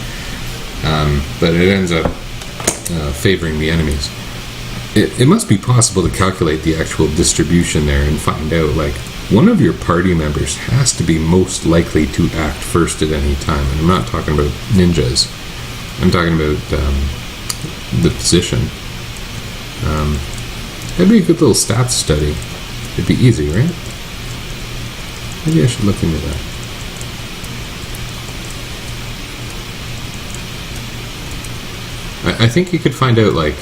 But it ends up favoring the enemies. It must be possible to calculate the actual distribution there and find out, like, one of your party members has to be most likely to act first at any time. And I'm not talking about ninjas. I'm talking about the position. That'd be a good little stats study. It'd be easy, right? Maybe I should look into that. I think you could find out, like,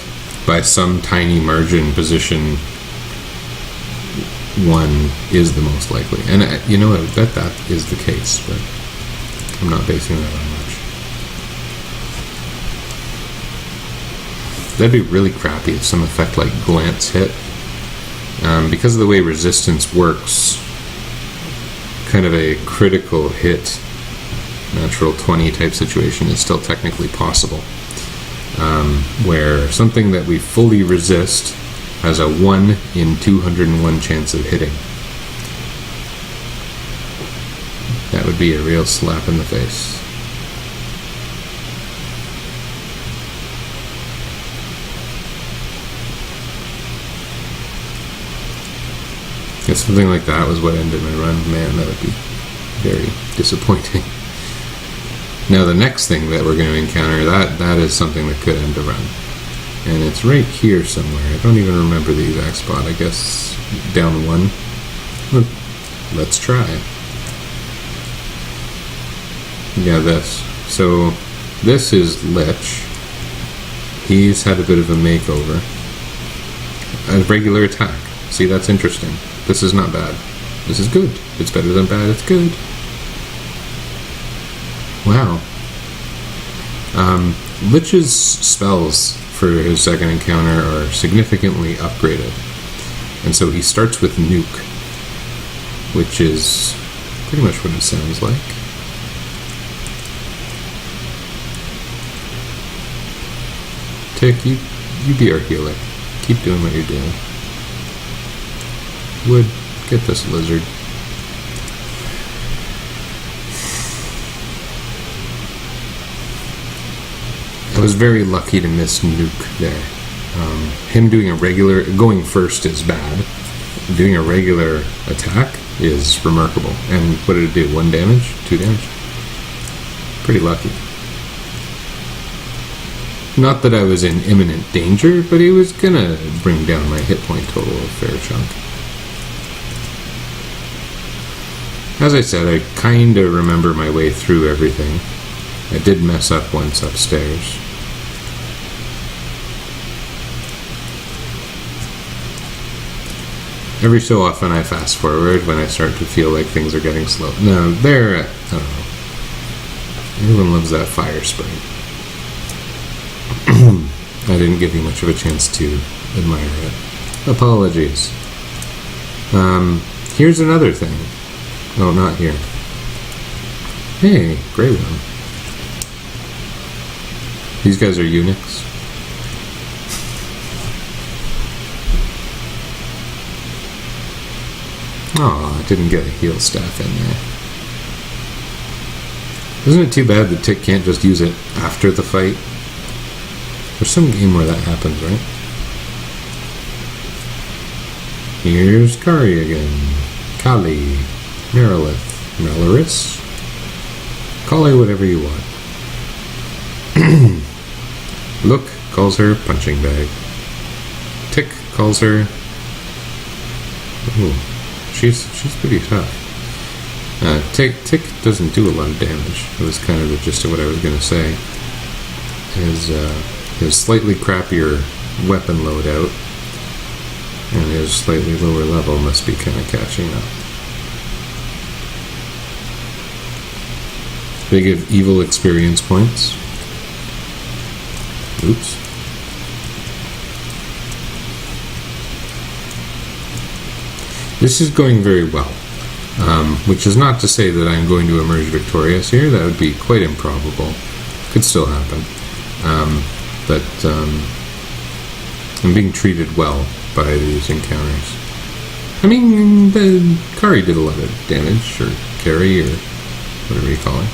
by some tiny margin, position 1 is the most likely. And, I bet that is the case, but I'm not basing that on much. That'd be really crappy if some effect like glance hit. Because of the way resistance works, kind of a critical hit, natural 20 type situation is still technically possible. Where something that we fully resist has a 1 in 201 chance of hitting. That would be a real slap in the face. If something like that was what ended my run, man, that would be very disappointing. Now the next thing that we're going to encounter, that is something that could end a run. And it's right here somewhere. I don't even remember the exact spot. I guess down 1. Let's try. Yeah, this. So this is Lich. He's had a bit of a makeover. A regular attack. See, that's interesting. This is not bad. This is good. It's better than bad. It's good. Wow. Lich's spells for his second encounter are significantly upgraded. And so he starts with Nuke, which is pretty much what it sounds like. Tick, you be our healer. Keep doing what you're doing. Wood, get this lizard. I was very lucky to miss Nuke there. Him doing going first is bad. Doing a regular attack is remarkable. And what did it do? 1 damage? 2 damage? Pretty lucky. Not that I was in imminent danger, but he was gonna bring down my hit point total a fair chunk. As I said, I kinda remember my way through everything. I did mess up once upstairs. Every so often I fast forward when I start to feel like things are getting slow. No, I don't know. Everyone loves that fire spray. I didn't give you much of a chance to admire it. Apologies. Here's another thing. Oh, not here. Hey, Grey Worm. These guys are eunuchs. Oh, I didn't get a heal staff in there. Isn't it too bad that Tick can't just use it after the fight? There's some game where that happens, right? Here's Kari again. Kali. Merilith. Melaris. Call her whatever you want. Look calls her punching bag. Tick calls her... Ooh, she's pretty tough. Tick doesn't do a lot of damage. It was kind of the gist of what I was going to say. His slightly crappier weapon loadout and his slightly lower level must be kind of catching up. They give evil experience points. Oops. This is going very well, which is not to say that I'm going to emerge victorious here. That would be quite improbable. Could still happen. But I'm being treated well by these encounters. I mean, Kari did a lot of damage, or Carrie, or whatever you call her.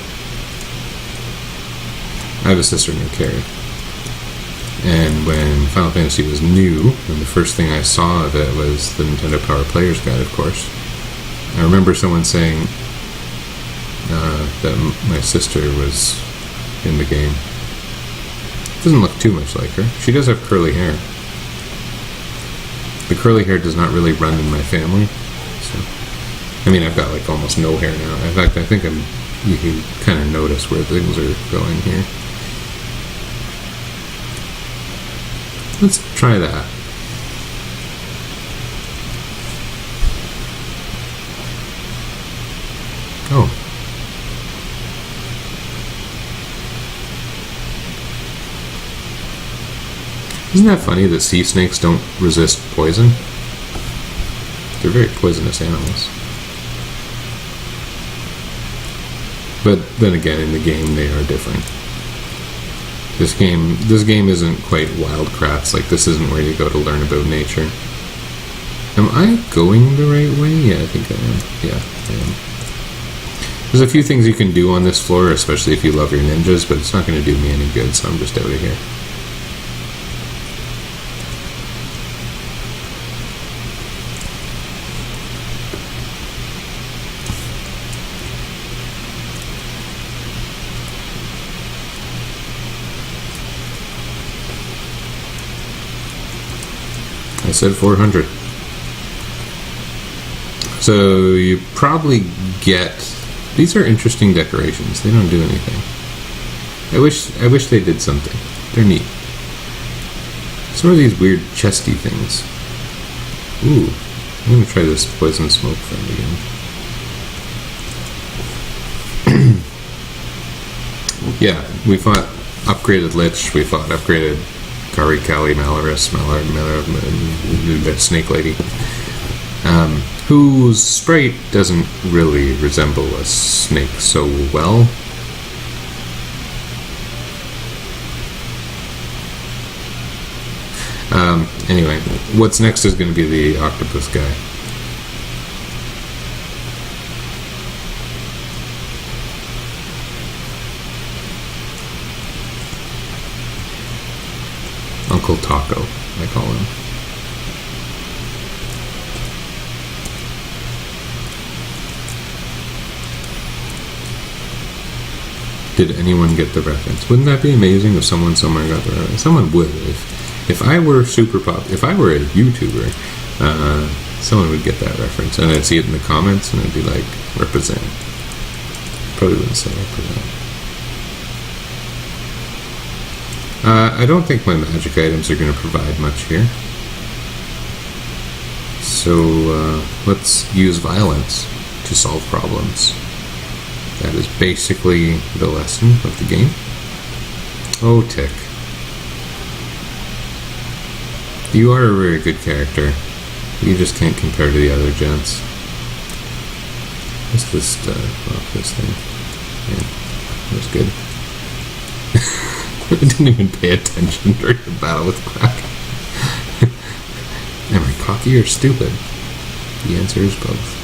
I have a sister named Carrie. And when Final Fantasy was new, and the first thing I saw of it was the Nintendo Power Player's Guide, of course, I remember someone saying that my sister was in the game. Doesn't look too much like her. She does have curly hair. The curly hair does not really run in my family. So, I mean, I've got like almost no hair now. In fact, I think you can kind of notice where things are going here. Let's try that. Oh. Isn't that funny that sea snakes don't resist poison? They're very poisonous animals. But then again, in the game, they are different. This game isn't quite Wild Kratts. Like, this isn't where you go to learn about nature. Am I going the right way? Yeah, I think I am. Yeah, I am. There's a few things you can do on this floor, especially if you love your ninjas, but it's not going to do me any good, so I'm just out of here. I said 400. So you probably get... These are interesting decorations. They don't do anything. I wish they did something. They're neat. Some of these weird chesty things. Ooh. I'm going to try this poison smoke friend again. Yeah, we fought upgraded Lich. We fought upgraded Kari Kali Malaris, that snake lady, whose sprite doesn't really resemble a snake so well. Anyway, what's next is going to be the octopus guy. Uncle Taco, I call him. Did anyone get the reference? Wouldn't that be amazing if someone somewhere got the reference? Someone would. If I were super pop, if I were a YouTuber, someone would get that reference, and I'd see it in the comments, and I'd be like, represent. Probably wouldn't say represent. I don't think my magic items are going to provide much here. So let's use violence to solve problems. That is basically the lesson of the game. Oh, Tick. You are a very good character. You just can't compare to the other gents. Let's just off this thing. Yeah, that was good. I didn't even pay attention during the battle with Quack. Am I cocky or stupid? The answer is both.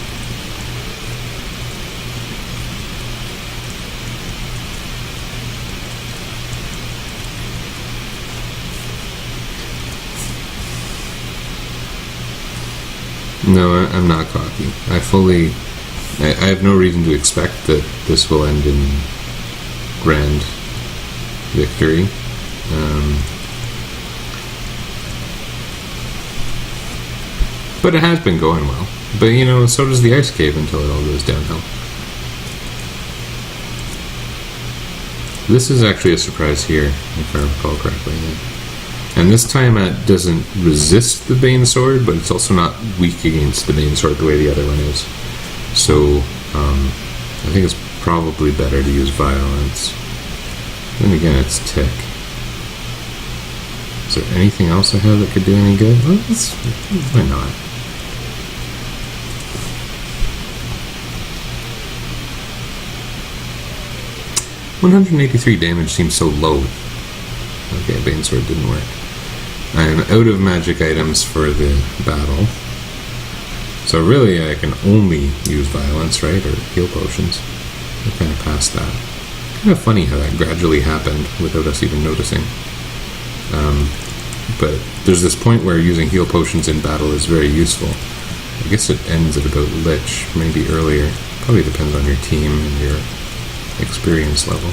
No, I'm not cocky. I have no reason to expect that this will end in grand victory. But it has been going well. But, you know, so does the ice cave until it all goes downhill. This is actually a surprise here, if I recall correctly. Yeah. And this time it doesn't resist the Bane Sword, but it's also not weak against the Bane Sword the way the other one is. So, I think it's probably better to use violence. Then again, it's Tick. Is there anything else I have that could do any good? Well, why not? $183 damage seems so low. Okay, Bane Sword didn't work. I am out of magic items for the battle. So really I can only use violence, right? Or heal potions. I kind of passed that. Kind of funny how that gradually happened without us even noticing. But there's this point where using heal potions in battle is very useful. I guess it ends at about Lich, maybe earlier. Probably depends on your team and your experience level.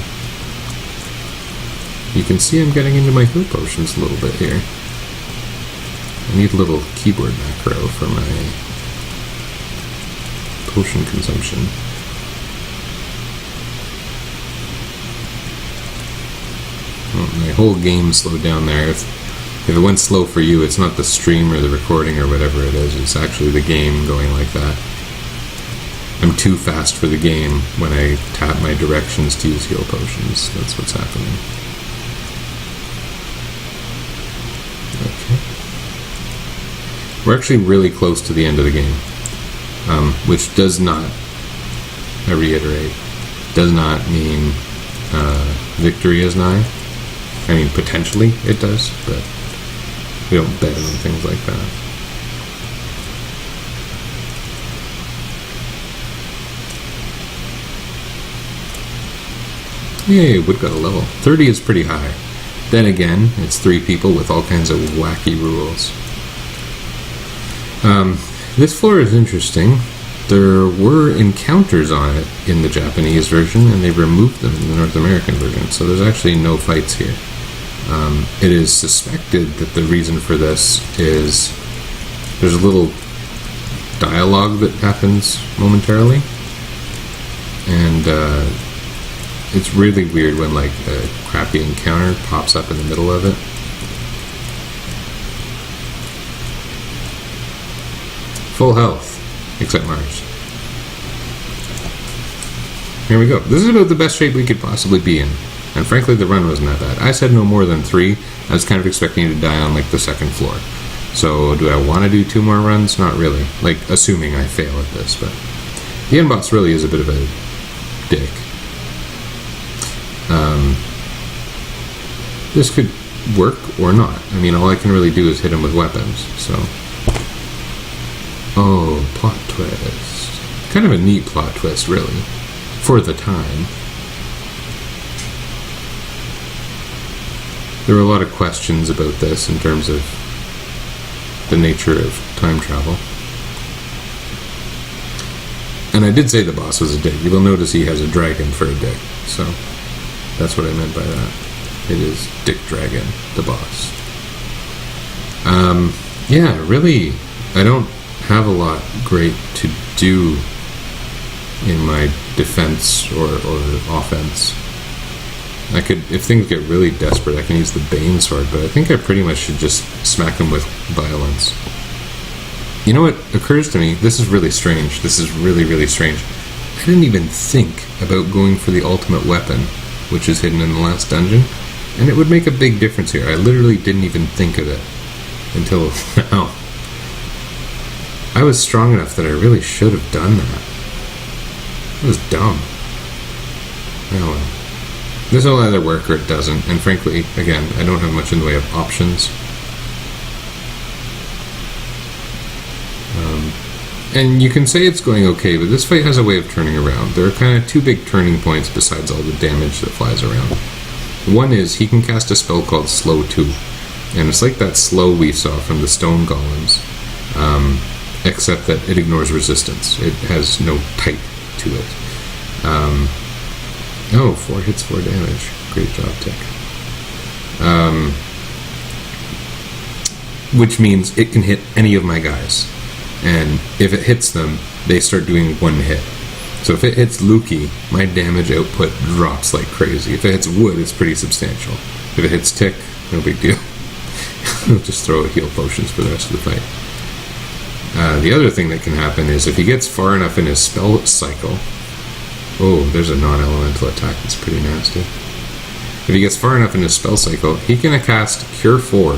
You can see I'm getting into my heal potions a little bit here. I need a little keyboard macro for my potion consumption. Oh, my whole game slowed down there. If it went slow for you, it's not the stream or the recording or whatever it is. It's actually the game going like that. I'm too fast for the game when I tap my directions to use heal potions. That's what's happening. Okay. We're actually really close to the end of the game. Which does not, I reiterate, does not mean victory is nigh. I mean, potentially it does, but we don't bet on things like that. Yay, Wood got a level. 30 is pretty high. Then again, it's 3 people with all kinds of wacky rules. This floor is interesting. There were encounters on it in the Japanese version, and they removed them in the North American version, so there's actually no fights here. It is suspected that the reason for this is there's a little dialogue that happens momentarily, and it's really weird when like a crappy encounter pops up in the middle of it. Full health, except Mars. Here we go. This is about the best shape we could possibly be in. And frankly, the run wasn't that bad. I said no more than 3. I was kind of expecting to die on like the second floor. So do I want to do 2 more runs? Not really. Like, assuming I fail at this, but the end boss really is a bit of a dick. This could work or not. I mean, all I can really do is hit him with weapons, so... Oh, plot twist. Kind of a neat plot twist, really. For the time. There were a lot of questions about this in terms of the nature of time travel. And I did say the boss was a dick. You will notice he has a dragon for a dick, so that's what I meant by that. It is Dick Dragon, the boss. Yeah, really, I don't have a lot great to do in my defense or offense. I could, if things get really desperate, I can use the Bane Sword, but I think I pretty much should just smack him with violence. You know what occurs to me? This is really strange. This is really, really strange. I didn't even think about going for the ultimate weapon, which is hidden in the last dungeon, and it would make a big difference here. I literally didn't even think of it until now. I was strong enough that I really should have done that. It was dumb. Oh well. This will either work or it doesn't, and frankly, again, I don't have much in the way of options. And you can say it's going okay, but this fight has a way of turning around. There are kind of 2 big turning points besides all the damage that flies around. One is he can cast a spell called Slow 2, and it's like that slow we saw from the stone golems, except that it ignores resistance. It has no type to it. Oh, 4 hits, 4 damage. Great job, Tick. Which means it can hit any of my guys. And if it hits them, they start doing 1 hit. So if it hits Lukey, my damage output drops like crazy. If it hits Wood, it's pretty substantial. If it hits Tick, no big deal. I'll just throw heal potions for the rest of the fight. The other thing that can happen is if he gets far enough in his spell cycle... Oh, there's a non-elemental attack that's pretty nasty. If he gets far enough in his spell cycle, he can cast Cure 4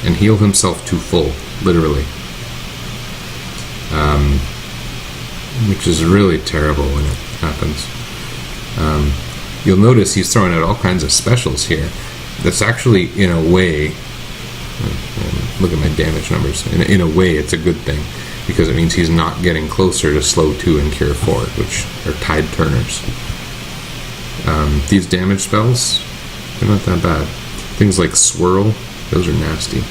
and heal himself to full, literally. Which is really terrible when it happens. You'll notice he's throwing out all kinds of specials here. That's actually, in a way... look at my damage numbers. In a way, it's a good thing, because it means he's not getting closer to Slow 2 and Cure 4, which are tide turners. These damage spells, they're not that bad. Things like Swirl, those are nasty.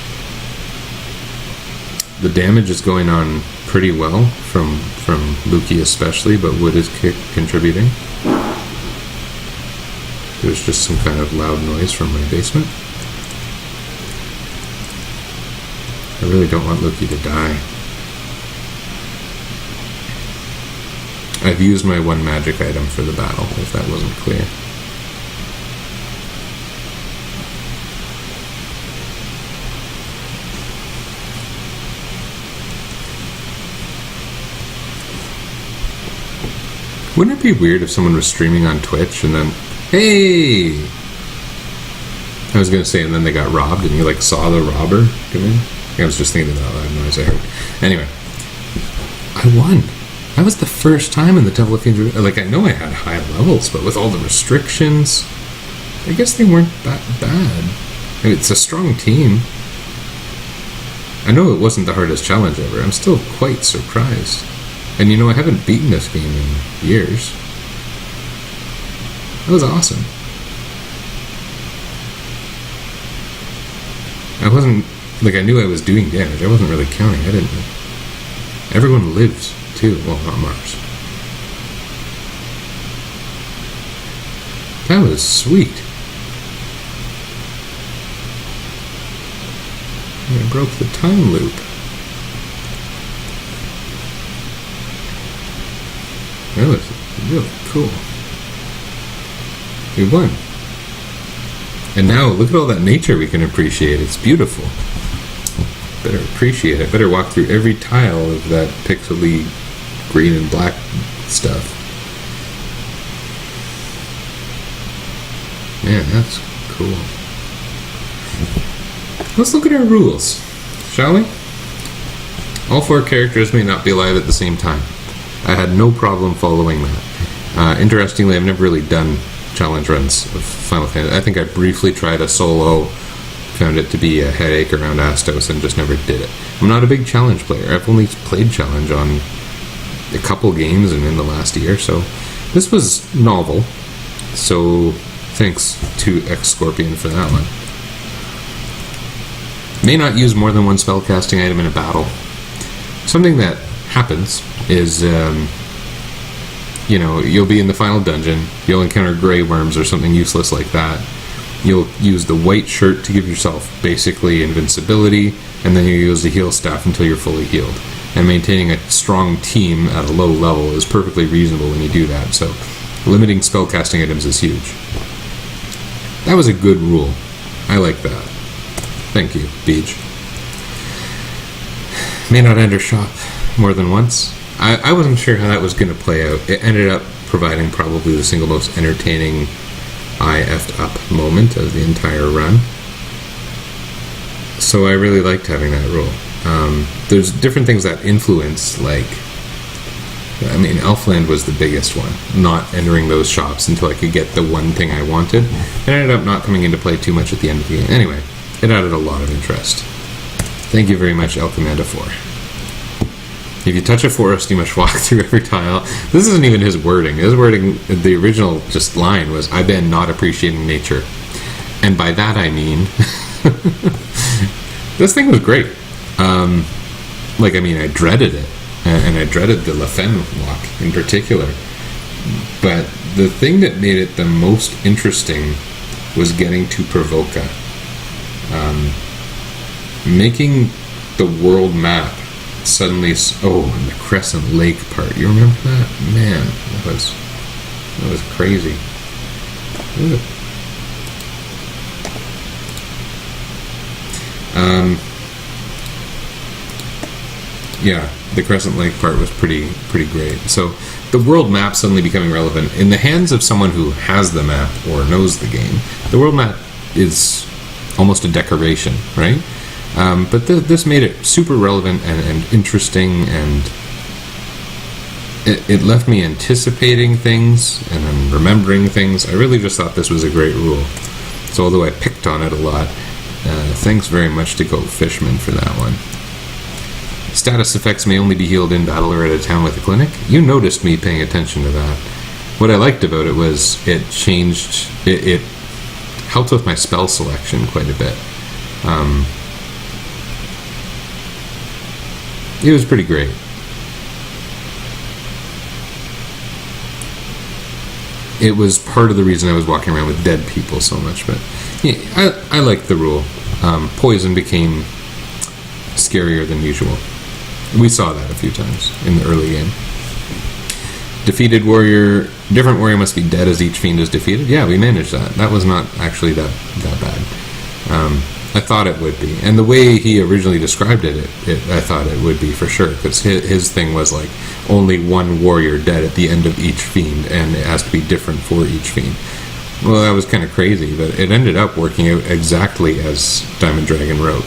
The damage is going on pretty well from Lukey especially, but wood is contributing. There's just some kind of loud noise from my basement. I really don't want Lukey to die. I've used my one magic item for the battle, if that wasn't clear. Wouldn't it be weird if someone was streaming on Twitch and then, hey! I was going to say, and then they got robbed and you like saw the robber come in? I was just thinking of that loud noise I heard. Anyway, I won. That was the first time in the Temple of Fiends. Like, I know I had high levels, but with all the restrictions, I guess they weren't that bad. I mean, it's a strong team. I know it wasn't the hardest challenge ever. I'm still quite surprised. And you know, I haven't beaten this game in years. That was awesome. I wasn't, like, I knew I was doing damage. I wasn't really counting. I didn't. Everyone lives, too. Well, not Mars. That was sweet. I broke the time loop. That was really cool. We won. And now, look at all that nature we can appreciate. It's beautiful. Better appreciate it. Better walk through every tile of that pixely green and black stuff. Man, that's cool. Let's look at our rules, shall we? All 4 characters may not be alive at the same time. I had no problem following that. Interestingly, I've never really done challenge runs of Final Fantasy. I think I briefly tried a solo, found it to be a headache around Astos, and just never did it. I'm not a big challenge player. I've only played challenge on a couple games and in the last year, so this was novel. So thanks to X-Scorpion for that one. May not use more than one spellcasting item in a battle. Something that happens is, you know, you'll be in the final dungeon, you'll encounter grey worms or something useless like that. You'll use the white shirt to give yourself basically invincibility, and then you use the heal staff until you're fully healed. And maintaining a strong team at a low level is perfectly reasonable when you do that, so limiting spellcasting items is huge. That was a good rule. I like that. Thank you, Beej. May not enter shop more than once. I wasn't sure how that was going to play out. It ended up providing probably the single most entertaining I effed up moment of the entire run. So I really liked having that rule. There's different things that influence, like, I mean, Elfland was the biggest one. Not entering those shops until I could get the one thing I wanted. It ended up not coming into play too much at the end of the game. Anyway, it added a lot of interest. Thank you very much, El Commander 4. If you touch a forest, you must walk through every tile. This isn't even his wording. His wording, the original just line was, I been not appreciating nature. And by that I mean, this thing was great. Like, I mean, I dreaded it. And I dreaded the La Femme walk in particular. But the thing that made it the most interesting was getting to Provoca. Making the world map suddenly, and the Crescent Lake part. You remember that? Man, that was crazy. Yeah, the Crescent Lake part was pretty great. So the world map suddenly becoming relevant in the hands of someone who has the map or knows the game. The world map is almost a decoration, right? But this made it super relevant and interesting, and it left me anticipating things and then remembering things. I really just thought this was a great rule. So although I picked on it a lot, thanks very much to Goat Fishman for that one. Status effects may only be healed in battle or at a town with a clinic. You noticed me paying attention to that. What I liked about it was it changed, it helped with my spell selection quite a bit. It was pretty great. it was part of the reason I was walking around with dead people so much. But yeah, I liked the rule. Poison became scarier than usual. We saw that a few times in the early game. Different warrior must be dead as each fiend is defeated. Yeah, we managed that. That was not actually that bad. I thought it would be. And the way he originally described it, I thought it would be for sure. Because his thing was like, only one warrior dead at the end of each fiend, and it has to be different for each fiend. Well, that was kind of crazy, but it ended up working out exactly as Diamond Dragon wrote.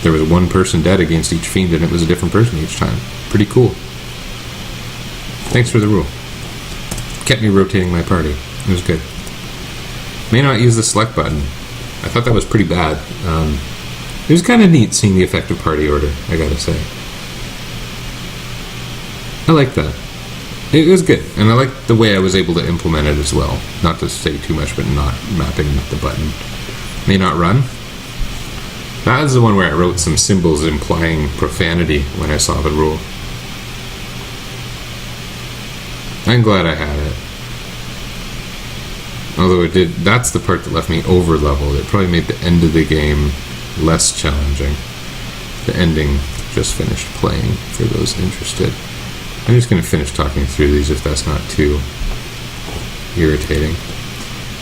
There was one person dead against each fiend, and it was a different person each time. Pretty cool. Thanks for the rule. Kept me rotating my party. It was good. May not use the select button. I thought that was pretty bad. It was kind of neat seeing the effective party order, I gotta say. I like that. It was good, and I liked the way I was able to implement it as well. Not to say too much, but not mapping the button. May not run. That is the one where I wrote some symbols implying profanity when I saw the rule. I'm glad I had it. Although it did, that's the part that left me over leveled. It probably made the end of the game less challenging. The ending just finished playing for those interested. I'm just going to finish talking through these if that's not too irritating.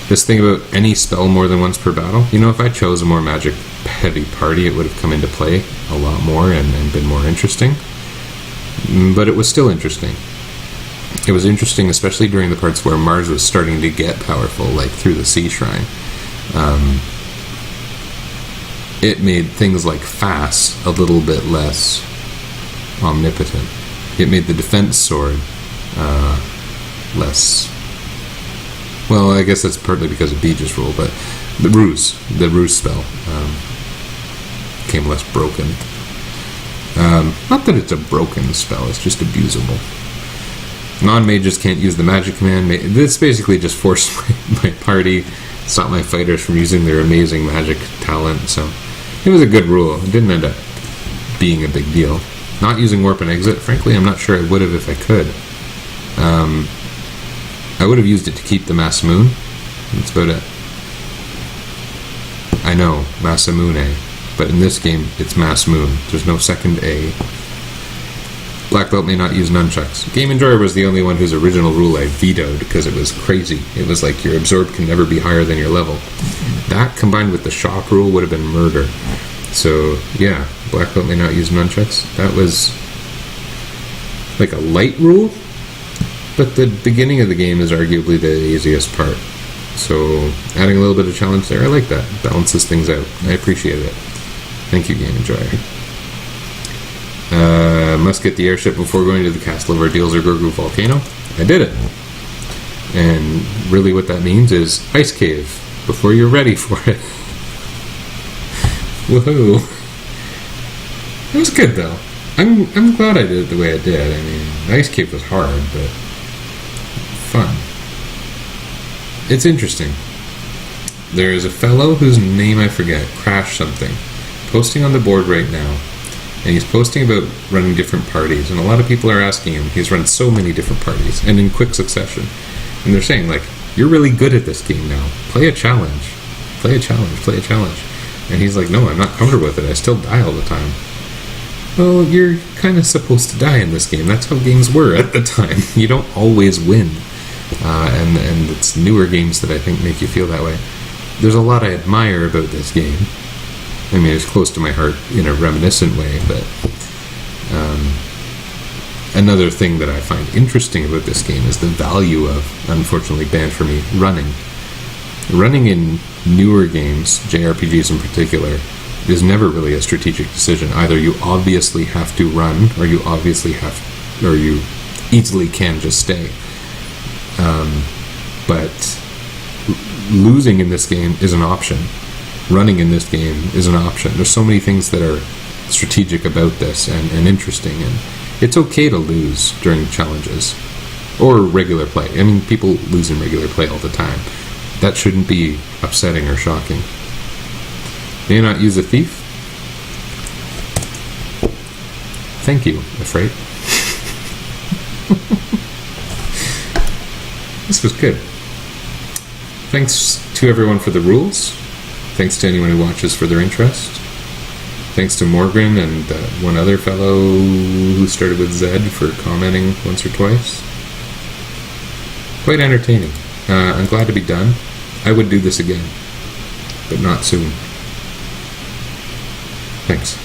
This thing about any spell more than once per battle, if I chose a more magic heavy party, it would have come into play a lot more and been more interesting. But it was still interesting. It was interesting, especially during the parts where Mars was starting to get powerful, like through the Sea Shrine. It made things like Fass a little bit less omnipotent. It made the defense sword less... Well, I guess that's partly because of Beej's rule, but the ruse spell became less broken. Not that it's a broken spell, it's just abusable. Non-mages can't use the magic command. This basically just forced my party, stopped my fighters from using their amazing magic talent, so it was a good rule. It didn't end up being a big deal. Not using warp and exit, frankly, I'm not sure I would have if I could. I would have used it to keep the Masamune. That's about it. I know, Masamune, but in this game, it's Masamune. There's no second A. Black Belt may not use nunchucks. Game Enjoyer was the only one whose original rule I vetoed because it was crazy. It was like your absorb can never be higher than your level. That combined with the shock rule would have been murder. So yeah, Black Belt may not use nunchucks. That was like a light rule, but the beginning of the game is arguably the easiest part. So adding a little bit of challenge there, I like that. Balances things out. I appreciate it. Thank you, Game Enjoyer. Must get the airship before going to the Castle of Ordeals or Gurgu Volcano. I did it. And really what that means is Ice Cave before you're ready for it. Woohoo. It was good though. I'm glad I did it the way I did. I mean, Ice Cave was hard, but fun. It's interesting. There is a fellow whose name I forget, Crash something, posting on the board right now. And he's posting about running different parties, and a lot of people are asking him. He's run so many different parties, and in quick succession. And they're saying, like, you're really good at this game now. Play a challenge. Play a challenge. Play a challenge. And he's like, no, I'm not comfortable with it. I still die all the time. Well, you're kind of supposed to die in this game. That's how games were at the time. You don't always win. And it's newer games that I think make you feel that way. There's a lot I admire about this game. I mean, it's close to my heart in a reminiscent way, but another thing that I find interesting about this game is the value of, unfortunately banned for me, running. Running in newer games, JRPGs in particular, is never really a strategic decision. Either you obviously have to run, or you easily can just stay. But losing in this game is an option. Running in this game is an option. There's so many things that are strategic about this and interesting, and it's okay to lose during challenges or regular play. I mean, people lose in regular play all the time. That shouldn't be upsetting or shocking. May not use a thief? Thank you, Afraid. This was good. Thanks to everyone for the rules. Thanks to anyone who watches for their interest. Thanks to Morgan and one other fellow who started with Z for commenting once or twice. Quite entertaining. I'm glad to be done. I would do this again, but not soon. Thanks.